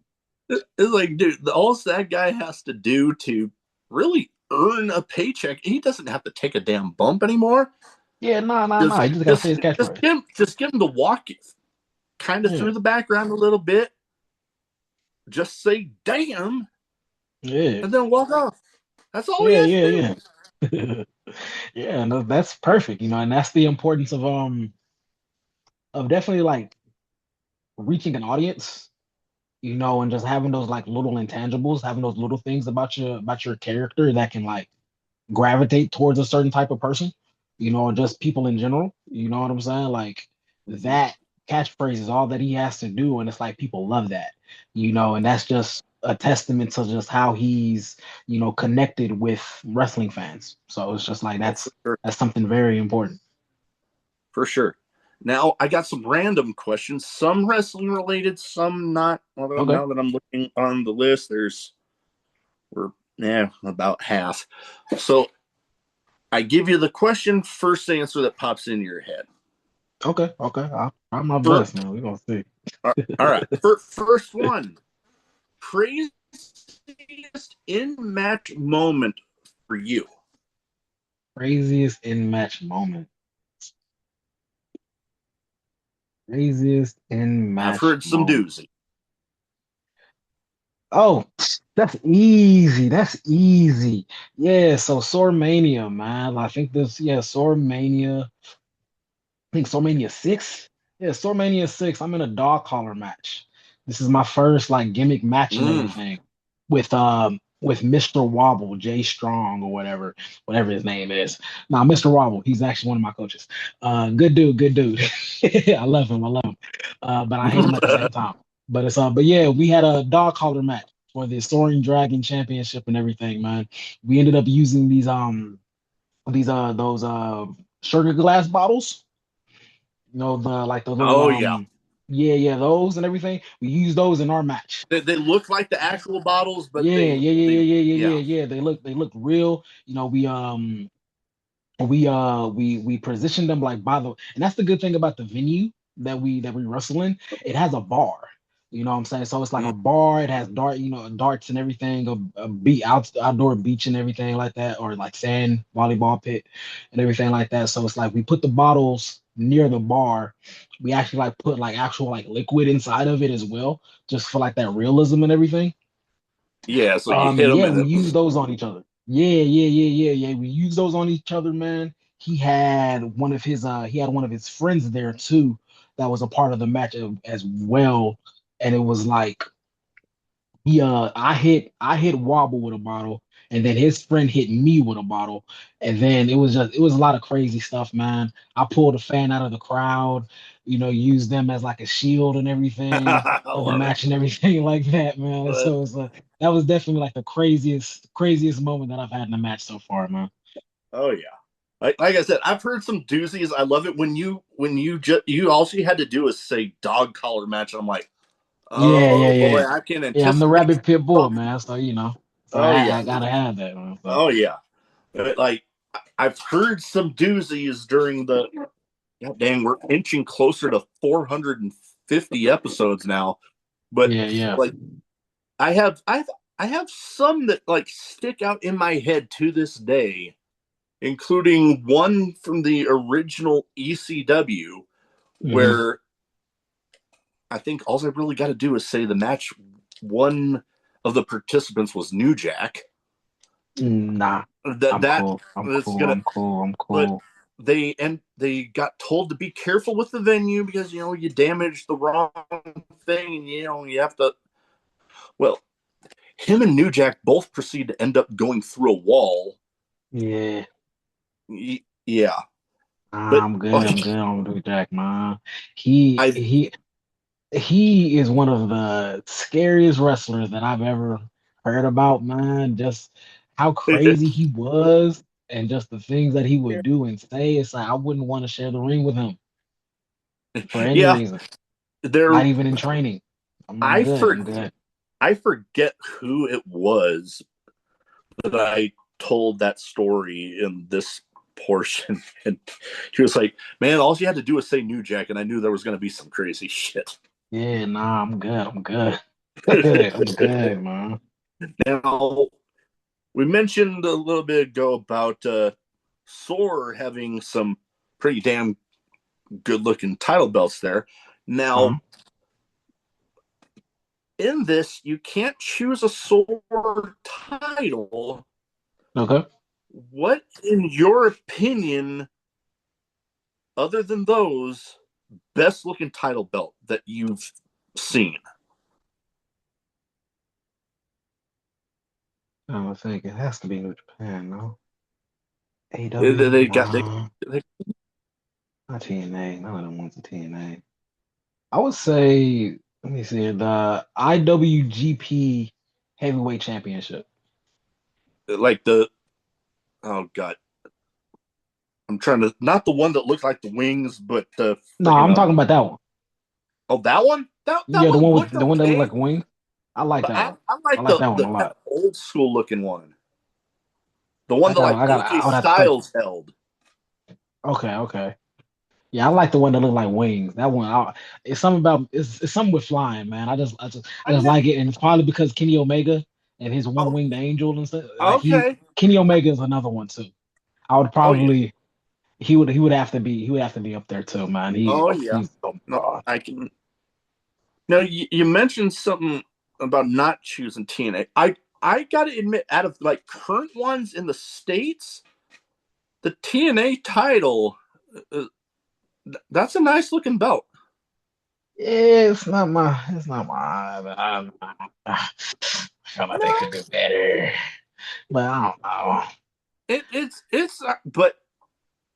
Speaker 3: It's like, dude, all that guy has to do to really earn a paycheck, he doesn't have to take a damn bump anymore.
Speaker 1: Yeah, nah.
Speaker 3: Just,
Speaker 1: He just gotta say
Speaker 3: just,
Speaker 1: his catchphrase.
Speaker 3: just get him to walk kind of
Speaker 1: Yeah,
Speaker 3: through the background a little bit. Just say "damn"
Speaker 1: yeah,
Speaker 3: and then walk off. That's all he
Speaker 1: yeah,
Speaker 3: has to
Speaker 1: yeah,
Speaker 3: do.
Speaker 1: yeah. Yeah, no, that's perfect, and that's the importance of definitely like reaching an audience, and just having those like little intangibles, having those little things about your character that can like gravitate towards a certain type of person, or just people in general. You know what I'm saying? Like
Speaker 3: Mm-hmm.
Speaker 1: that catchphrase is all that he has to do, and it's like people love that, and that's just a testament to just how he's, connected with wrestling fans. So it's just like
Speaker 3: Oh, for sure.
Speaker 1: that's something very important.
Speaker 3: For sure. Now I got some random questions, some wrestling related, some not. Although
Speaker 1: Okay.
Speaker 3: now that I'm looking on the list, we're about half. So I give you the question, first answer that pops into your head.
Speaker 1: Okay. Okay. I'll try my
Speaker 3: For,
Speaker 1: best, man. We're gonna see.
Speaker 3: all right. First one. Craziest in match moment for you.
Speaker 1: Craziest in match moment. Craziest in
Speaker 3: I've
Speaker 1: match
Speaker 3: heard some
Speaker 1: moment.
Speaker 3: doozy.
Speaker 1: Oh, that's easy. That's easy. Yeah, so SOAR Mania, man. I think SOAR Mania. I think SoulMania 6. Yeah, SoulMania 6. I'm in a dog collar match. This is my first like gimmick match and
Speaker 3: Mm.
Speaker 1: everything with Mr. Wobble, Jay Strong or whatever his name is. Now, Mr. Wobble, he's actually one of my coaches. Good dude, good dude. I love him, I love him. But I hate him at the same time. But yeah, we had a dog collar match for the Soaring Dragon Championship and everything, man. We ended up using these those sugar glass bottles, the like the little
Speaker 3: Oh yeah.
Speaker 1: yeah, those and everything. We use those in our match.
Speaker 3: They look like the actual bottles, but
Speaker 1: Yeah, yeah, yeah,
Speaker 3: they
Speaker 1: yeah, yeah, yeah,
Speaker 3: yeah.
Speaker 1: yeah, yeah. They look real. We positioned them like by the, and that's the good thing about the venue that we wrestle in. It has a bar. You know what I'm saying? So it's like
Speaker 3: Mm.
Speaker 1: a bar. It has darts and everything, outdoor beach and everything like that, or like sand volleyball pit and everything like that. So it's like we put the bottles near the bar. We actually like put like actual like liquid inside of it as well, just for like that realism and everything.
Speaker 3: Yeah, so you hit
Speaker 1: And
Speaker 3: them
Speaker 1: yeah,
Speaker 3: and
Speaker 1: we
Speaker 3: it,
Speaker 1: use those on each other. Yeah. We use those on each other, man. He had one of his friends there too that was a part of the match as well. And it was like I hit Wobble with a bottle, and then his friend hit me with a bottle, and then it was a lot of crazy stuff, man. I pulled a fan out of the crowd, used them as like a shield and everything
Speaker 3: I
Speaker 1: for the
Speaker 3: love it.
Speaker 1: match and everything like that, man.
Speaker 3: But,
Speaker 1: So that was definitely like the craziest moment that I've had in a match so far, man.
Speaker 3: oh yeah. Like I said, I've heard some doozies. I love it you all you had to do is say dog collar match. And I'm like,
Speaker 1: Yeah, yeah,
Speaker 3: oh boy,
Speaker 1: yeah.
Speaker 3: I can
Speaker 1: Yeah, I'm the
Speaker 3: anticipate
Speaker 1: Rabid Pitbull,
Speaker 3: trouble.
Speaker 1: man. So
Speaker 3: Oh
Speaker 1: I
Speaker 3: yeah.
Speaker 1: gotta have that, man. So
Speaker 3: Oh yeah. Like I've heard some doozies during the God dang, we're inching closer to 450 episodes now. But
Speaker 1: yeah, yeah.
Speaker 3: like I have I have some that like stick out in my head to this day, including one from the original ECW
Speaker 1: Hmm.
Speaker 3: where I think all I really got to do is say the match one of the participants was New Jack.
Speaker 1: Nah,
Speaker 3: That
Speaker 1: I'm
Speaker 3: that
Speaker 1: cool. I'm
Speaker 3: that's
Speaker 1: cool.
Speaker 3: gonna
Speaker 1: I'm cool. I'm
Speaker 3: but
Speaker 1: cool.
Speaker 3: they got told to be careful with the venue because you damaged the wrong thing and you have to well him and New Jack both proceed to end up going through a wall.
Speaker 1: Yeah,
Speaker 3: Yeah, but
Speaker 1: I'm good.
Speaker 3: like
Speaker 1: I'm good on Blue Jack, man. He
Speaker 3: I
Speaker 1: he he is one of the scariest wrestlers that I've ever heard about, man. Just how crazy he was and just the things that he would do and say, it's like I wouldn't want to share the ring with him for any
Speaker 3: Yeah,
Speaker 1: reason.
Speaker 3: there.
Speaker 1: Not even in training. I'm
Speaker 3: I
Speaker 1: good.
Speaker 3: for,
Speaker 1: I'm good.
Speaker 3: I forget who it was that I told that story in this portion, and he was like, "Man, all you had to do was say New Jack, and I knew there was going to be some crazy shit."
Speaker 1: Yeah, nah, I'm good. I'm good. I'm good, man.
Speaker 3: Now, we mentioned a little bit ago about SOAR having some pretty damn good-looking title belts there. Now, in this, you can't choose a SOAR title.
Speaker 1: Okay.
Speaker 3: What, in your opinion, other than those, best looking title belt that you've seen?
Speaker 1: I think it has to be New Japan, no?
Speaker 3: They
Speaker 1: AW,
Speaker 3: got
Speaker 1: not TNA. None of them ones are TNA. I would say, let me see, the IWGP Heavyweight Championship.
Speaker 3: like the oh god, I'm trying to not the one that looked like the wings, but the
Speaker 1: No,
Speaker 3: freaking
Speaker 1: I'm talking about that one.
Speaker 3: oh that one that
Speaker 1: Yeah, the
Speaker 3: one
Speaker 1: one with
Speaker 3: looked
Speaker 1: the one that looked
Speaker 3: okay,
Speaker 1: like a wing. I like
Speaker 3: but
Speaker 1: that one.
Speaker 3: I
Speaker 1: I
Speaker 3: like
Speaker 1: like that one
Speaker 3: the
Speaker 1: a
Speaker 3: kind of
Speaker 1: lot.
Speaker 3: old school looking one, the one that like AJ
Speaker 1: I would have to think.
Speaker 3: Styles held.
Speaker 1: Okay, okay. Yeah, I like the one that looked like wings. That one, it's something about it's something with flying, man. I
Speaker 3: I
Speaker 1: just
Speaker 3: know.
Speaker 1: like it, and it's probably because Kenny Omega and his one
Speaker 3: Oh,
Speaker 1: winged angel and stuff. Like
Speaker 3: okay.
Speaker 1: Kenny Omega is another one too. I would
Speaker 3: Oh yeah.
Speaker 1: probably he would have to be up there too, man.
Speaker 3: Oh yeah.
Speaker 1: He's oh my
Speaker 3: No,
Speaker 1: god.
Speaker 3: I can. Now you mentioned something about not choosing TNA. I gotta admit, out of like current ones in the states, the TNA title, uh, that's a nice looking belt.
Speaker 1: Yeah, it's not my I feel like they
Speaker 3: No,
Speaker 1: could do better, but I don't know.
Speaker 3: it's but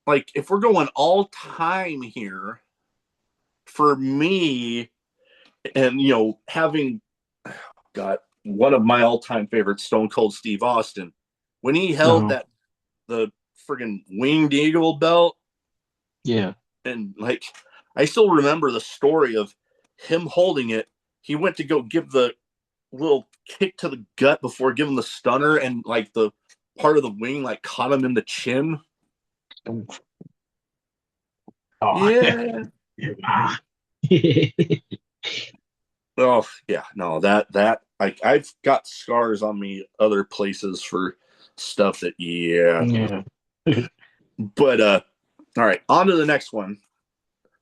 Speaker 3: like if we're going all time here, for me, and having got one of my all time favorites, Stone Cold Steve Austin, when he held
Speaker 1: No,
Speaker 3: that the friggin' winged eagle belt,
Speaker 1: yeah.
Speaker 3: and like I still remember the story of him holding it. He went to go give the little kick to the gut before giving the stunner, and like the part of the wing like caught him in the chin.
Speaker 1: Oh,
Speaker 3: Yeah. Oh yeah, no, that like I've got scars on me other places for stuff that yeah.
Speaker 1: yeah.
Speaker 3: But all right, on to the next one.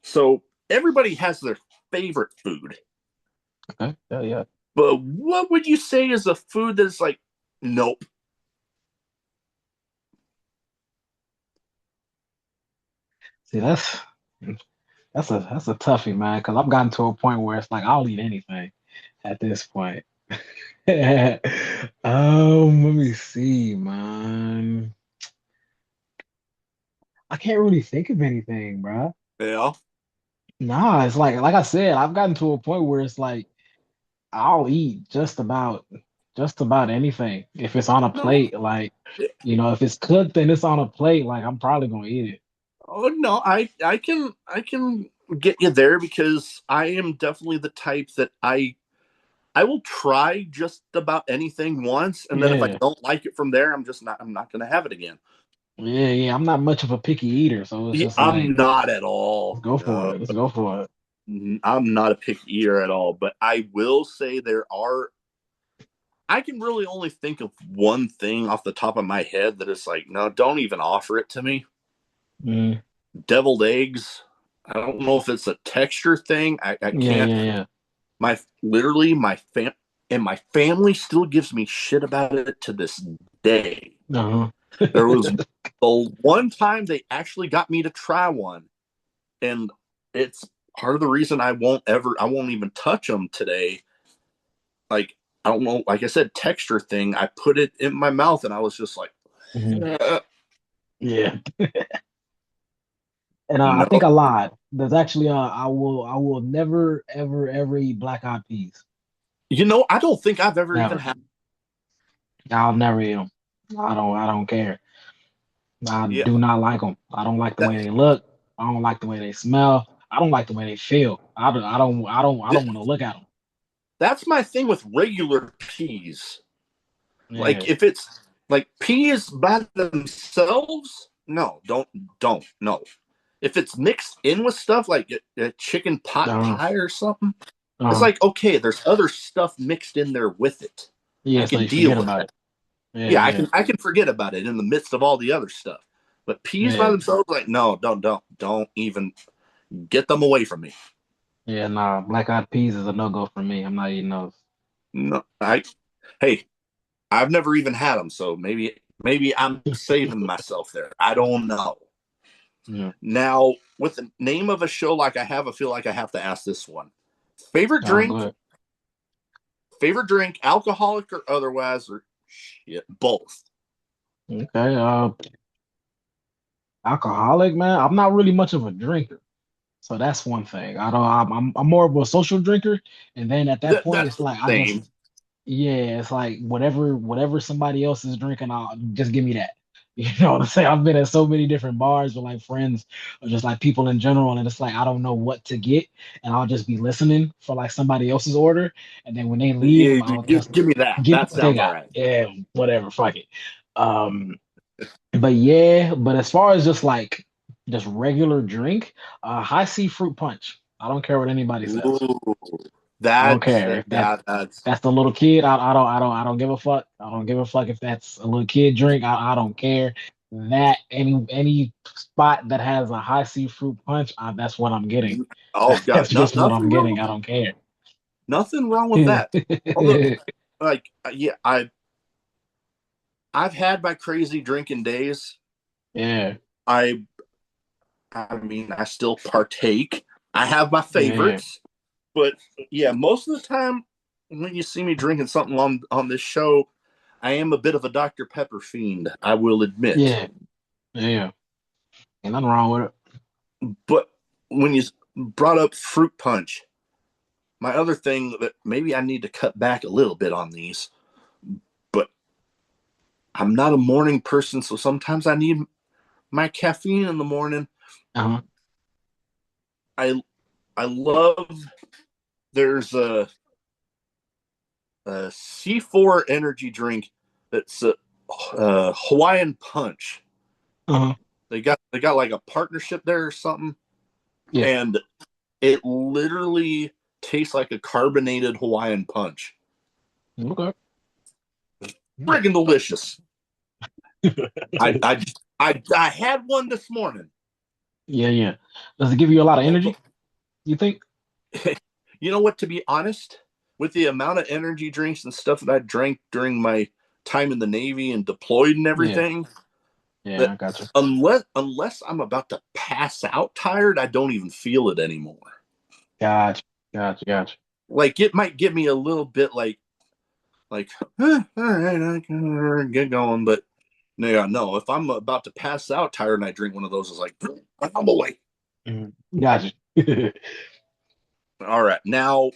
Speaker 3: So everybody has their favorite food.
Speaker 1: Okay. Yeah, yeah.
Speaker 3: But what would you say is a food that's like nope?
Speaker 1: See, that's a toughie, man. Because I've gotten to a point where it's like I'll eat anything at this point. Let me see, man. I can't really think of anything, bro.
Speaker 3: Yeah.
Speaker 1: Nah, it's like I said, I've gotten to a point where it's like I'll eat just about anything if it's on a
Speaker 3: No.
Speaker 1: plate. Like, if it's cooked and it's on a plate, like I'm probably gonna eat it.
Speaker 3: Oh no, I can get you there because I am definitely the type that I will try just about anything once, and then if I
Speaker 1: Yeah,
Speaker 3: don't like it from there, I'm not gonna have it again.
Speaker 1: yeah, yeah. I'm not much of a picky eater, so it's just like
Speaker 3: I'm not at
Speaker 1: let's
Speaker 3: all.
Speaker 1: go for
Speaker 3: No,
Speaker 1: it. Let's go for it.
Speaker 3: I'm not a picky eater at all. But I will say there are. I can really only think of one thing off the top of my head that is like, no, don't even offer it to me.
Speaker 1: Mm,
Speaker 3: Deviled eggs. I don't know if it's a texture thing. I
Speaker 1: yeah,
Speaker 3: can't.
Speaker 1: yeah, yeah.
Speaker 3: My literally my fam and my family still gives me shit about it to this day.
Speaker 1: Uh-huh.
Speaker 3: There was the one time they actually got me to try one, and it's part of the reason I won't even touch them today. Like I don't know, like I said, texture thing. I put it in my mouth, and I was just like,
Speaker 1: Mhm. Yeah. And I
Speaker 3: no.
Speaker 1: think I lied. There's actually I will never ever eat black eyed peas.
Speaker 3: I don't think I've ever even
Speaker 1: Never.
Speaker 3: had.
Speaker 1: I'll never eat them. I don't care. I
Speaker 3: Yeah,
Speaker 1: do not like them. I don't like the
Speaker 3: that
Speaker 1: way they look. I don't like the way they smell. I don't like the way they feel. I don't want to look at them.
Speaker 3: that's my thing with regular peas. Like
Speaker 1: Yeah.
Speaker 3: if it's like peas by themselves, no, don't no. If it's mixed in with stuff like a chicken pot
Speaker 1: Uh,
Speaker 3: pie or something, it's
Speaker 1: uh,
Speaker 3: like okay, there's other stuff mixed in there with it. I
Speaker 1: yeah, so
Speaker 3: can
Speaker 1: you
Speaker 3: deal
Speaker 1: forget
Speaker 3: with
Speaker 1: about
Speaker 3: that.
Speaker 1: it. Yeah,
Speaker 3: Yeah,
Speaker 1: yeah,
Speaker 3: I can forget about it in the midst of all the other stuff. But peas by
Speaker 1: yeah.
Speaker 3: themselves, like no, don't even get them away from me.
Speaker 1: Yeah, nah, black eyed peas is a no-go for me. I'm not eating those.
Speaker 3: No, hey, I've never even had them, so maybe I'm saving myself there. I don't know.
Speaker 1: Yeah.
Speaker 3: Now, with the name of a show like I feel like I have to ask this one. Favorite
Speaker 1: Go
Speaker 3: drink,
Speaker 1: ahead.
Speaker 3: alcoholic or otherwise, or shit, both.
Speaker 1: Okay. Alcoholic, man. I'm not really much of a drinker. So that's one thing. I don't. I'm more of a social drinker, and then at that point,
Speaker 3: That's
Speaker 1: it's
Speaker 3: the
Speaker 1: like I
Speaker 3: same.
Speaker 1: just yeah, it's like whatever somebody else is drinking, I'll just give me that. You know what I'm saying? I've been at so many different bars with like friends or just like people in general, and it's like I don't know what to get, and I'll just be listening for like somebody else's order, and then when they leave,
Speaker 3: Yeah,
Speaker 1: I'll just
Speaker 3: give me that.
Speaker 1: get
Speaker 3: That
Speaker 1: what they
Speaker 3: sounds all
Speaker 1: got.
Speaker 3: right.
Speaker 1: Yeah, whatever, fuck it. Um, but yeah, but as far as just regular drink, high C fruit punch. I don't care what anybody says.
Speaker 3: Ooh,
Speaker 1: I don't
Speaker 3: that's
Speaker 1: care if
Speaker 3: that's
Speaker 1: that's the little kid. I don't give a fuck. I don't give a fuck if that's a little kid drink. I don't care. That any spot that has a high C fruit punch, that's what I'm getting.
Speaker 3: oh god,
Speaker 1: That's just what I'm
Speaker 3: nothing
Speaker 1: getting.
Speaker 3: wrong,
Speaker 1: I don't care.
Speaker 3: nothing wrong with that. Although, like, yeah, I've had my crazy drinking days.
Speaker 1: Yeah,
Speaker 3: I I mean, I still partake. I have my
Speaker 1: yeah,
Speaker 3: favorites, but yeah, most of the time when you see me drinking something on this show, I am a bit of a Dr. Pepper fiend. I will admit.
Speaker 1: yeah, yeah. Ain't nothing wrong with it.
Speaker 3: But when you brought up fruit punch, my other thing that maybe I need to cut back a little bit on these, but I'm not a morning person, so sometimes I need my caffeine in the morning.
Speaker 1: Uh-huh.
Speaker 3: I I love there's a C4 energy drink that's a Hawaiian Punch.
Speaker 1: Uh-huh.
Speaker 3: They got like a partnership there or something,
Speaker 1: Yeah.
Speaker 3: and it literally tastes like a carbonated Hawaiian Punch.
Speaker 1: Okay.
Speaker 3: Friggin' delicious. I I I had one this morning.
Speaker 1: Yeah, yeah. Does it give you a lot of
Speaker 3: Although,
Speaker 1: energy, you think?
Speaker 3: you know what? To be honest, with the amount of energy drinks and stuff that I drank during my time in the Navy and deployed and
Speaker 1: Yeah,
Speaker 3: everything,
Speaker 1: yeah,
Speaker 3: that
Speaker 1: I got you.
Speaker 3: unless I'm about to pass out tired, I don't even feel it anymore.
Speaker 1: Gotcha. Gotcha. Gotcha.
Speaker 3: Like it might give me a little bit like all right, I can get going, but yeah, no. If I'm about to pass out tired and I drink one of those, it's like I'm away.
Speaker 1: Mhm. Gotcha.
Speaker 3: All right, now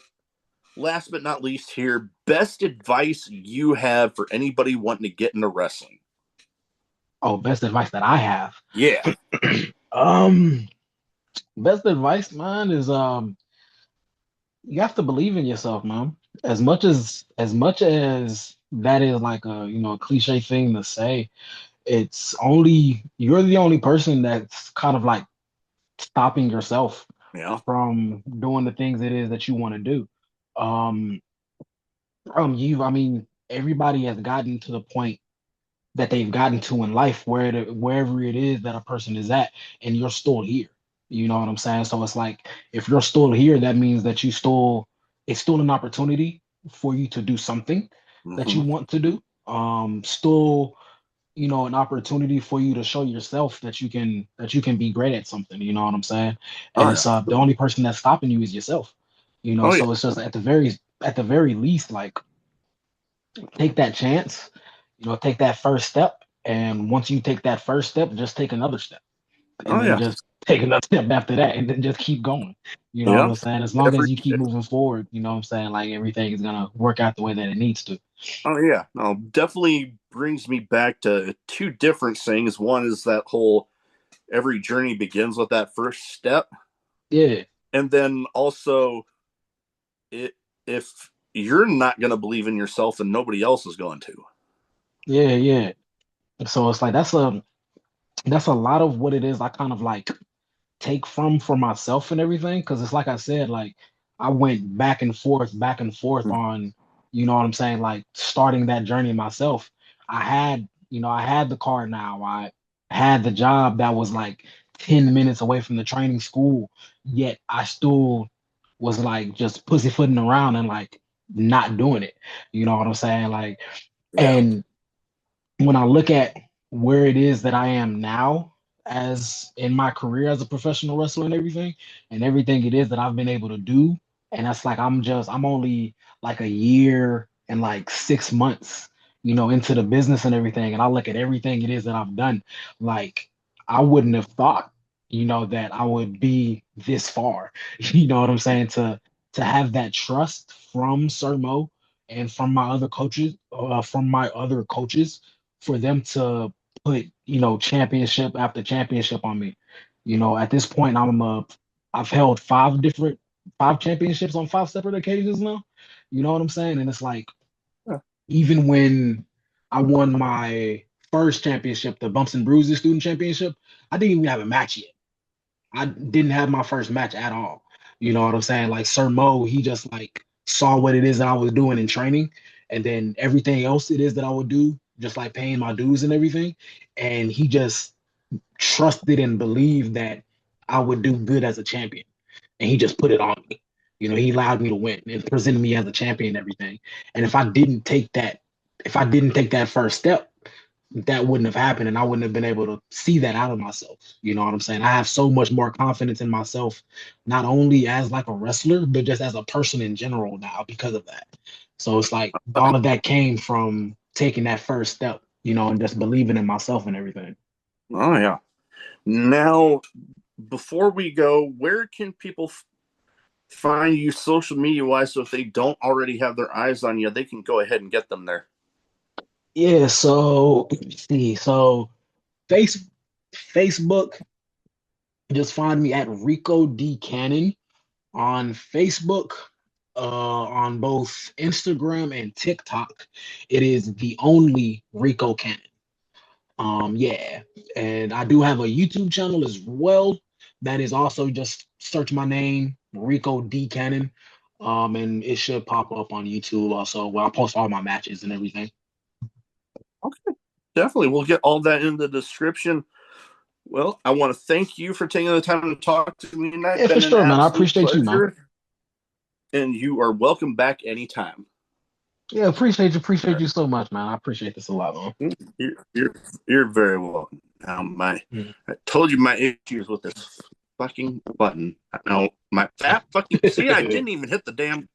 Speaker 3: last but not least here, best advice you have for anybody wanting to get into wrestling.
Speaker 1: Oh, best advice that I have.
Speaker 3: Yeah,
Speaker 1: Um, best advice, man, is you have to believe in yourself, man. As much as that is like a cliche thing to say, it's only you're the only person that's kind of like stopping yourself
Speaker 3: yeah,
Speaker 1: from doing the things it is that you want to do. Um, I mean, everybody has gotten to the point that they've gotten to in life wherever it is that a person is at, and you're still here. You know what I'm saying? So it's like if you're still here, that means that it's still an opportunity for you to do something that you
Speaker 3: mm-hmm.
Speaker 1: want to do. Still, an opportunity for you to show yourself that you can be great at something. You know what I'm saying? And
Speaker 3: Oh
Speaker 1: it's
Speaker 3: yeah,
Speaker 1: the only person that's stopping you is yourself.
Speaker 3: oh yeah,
Speaker 1: So it's just at the very least, like take that chance, take that first step. And once you take that first step, just take another step. And
Speaker 3: oh
Speaker 1: then
Speaker 3: yeah,
Speaker 1: just take another step after that. And then just keep going. You know what
Speaker 3: yeah.
Speaker 1: I'm saying? As long
Speaker 3: Every
Speaker 1: as you keep moving forward, you know what I'm saying? Like everything is gonna work out the way that it needs to.
Speaker 3: oh yeah, no, definitely brings me back to two different things. One is that whole every journey begins with that first step.
Speaker 1: Yeah.
Speaker 3: And then also, if you're not going to believe in yourself, then nobody else is going to.
Speaker 1: Yeah, yeah. So it's like that's a lot of what it is. I kind of like take from for myself and everything. Cause it's like I said, like I went back and forth on, you know what I'm saying, like starting that journey myself. I had the car now. I had the job that was like 10 minutes away from the training school, yet I still was like just pussyfooting around and like not doing it. You know what I'm saying? Like,
Speaker 3: Yeah.
Speaker 1: and when I look at where it is that I am now as in my career as a professional wrestler and everything it is that I've been able to do, and that's like I'm only like a year and like 6 months, into the business and everything, and I look at everything it is that I've done, like I wouldn't have thought, that I would be this far. You know what I'm saying? To have that trust from Sir Mo and from my other coaches for them to put, championship after championship on me. At this point, I've held five championships on five separate occasions now. You know what I'm saying? And it's like,
Speaker 3: Yeah.
Speaker 1: even when I won my first championship, the Bumps and Bruises Student Championship, I didn't even have a match yet. I didn't have my first match at all. You know what I'm saying? Like Sir Mo, he just like saw what it is that I was doing in training, and then everything else it is that I would do, just like paying my dues and everything. And he just trusted and believed that I would do good as a champion. And he just put it on me. He allowed me to win and presented me as a champion and everything. And if I didn't take that first step, that wouldn't have happened and I wouldn't have been able to see that out of myself. You know what I'm saying? I have so much more confidence in myself, not only as like a wrestler, but just as a person in general now because of that. So it's like all of that came from taking that first step, and just believing in myself and everything.
Speaker 3: Oh, yeah. Now, before we go, where can people find you social media wise? So if they don't already have their eyes on you, they can go ahead and get them there.
Speaker 1: Yeah, so let's see. So face Facebook, just find me at Rico D Cannon on Facebook, on both Instagram and TikTok. It is the only Rico Cannon. Yeah, and I do have a YouTube channel as well. That is also just search my name, Rico D Cannon, and it should pop up on YouTube also, where I post all my matches and everything.
Speaker 3: Okay, definitely. We'll get all that in the description. Well, I want to thank you for taking the time to talk to me tonight.
Speaker 1: Yeah, for
Speaker 3: Been an
Speaker 1: sure, man. I
Speaker 3: absolute
Speaker 1: appreciate you, man.
Speaker 3: pleasure. And you are welcome back anytime.
Speaker 1: Yeah, appreciate you so much, man. I appreciate this a lot, man.
Speaker 3: You're very welcome. I told you my issues with this fucking button. No, my that fucking see, I didn't even hit the damn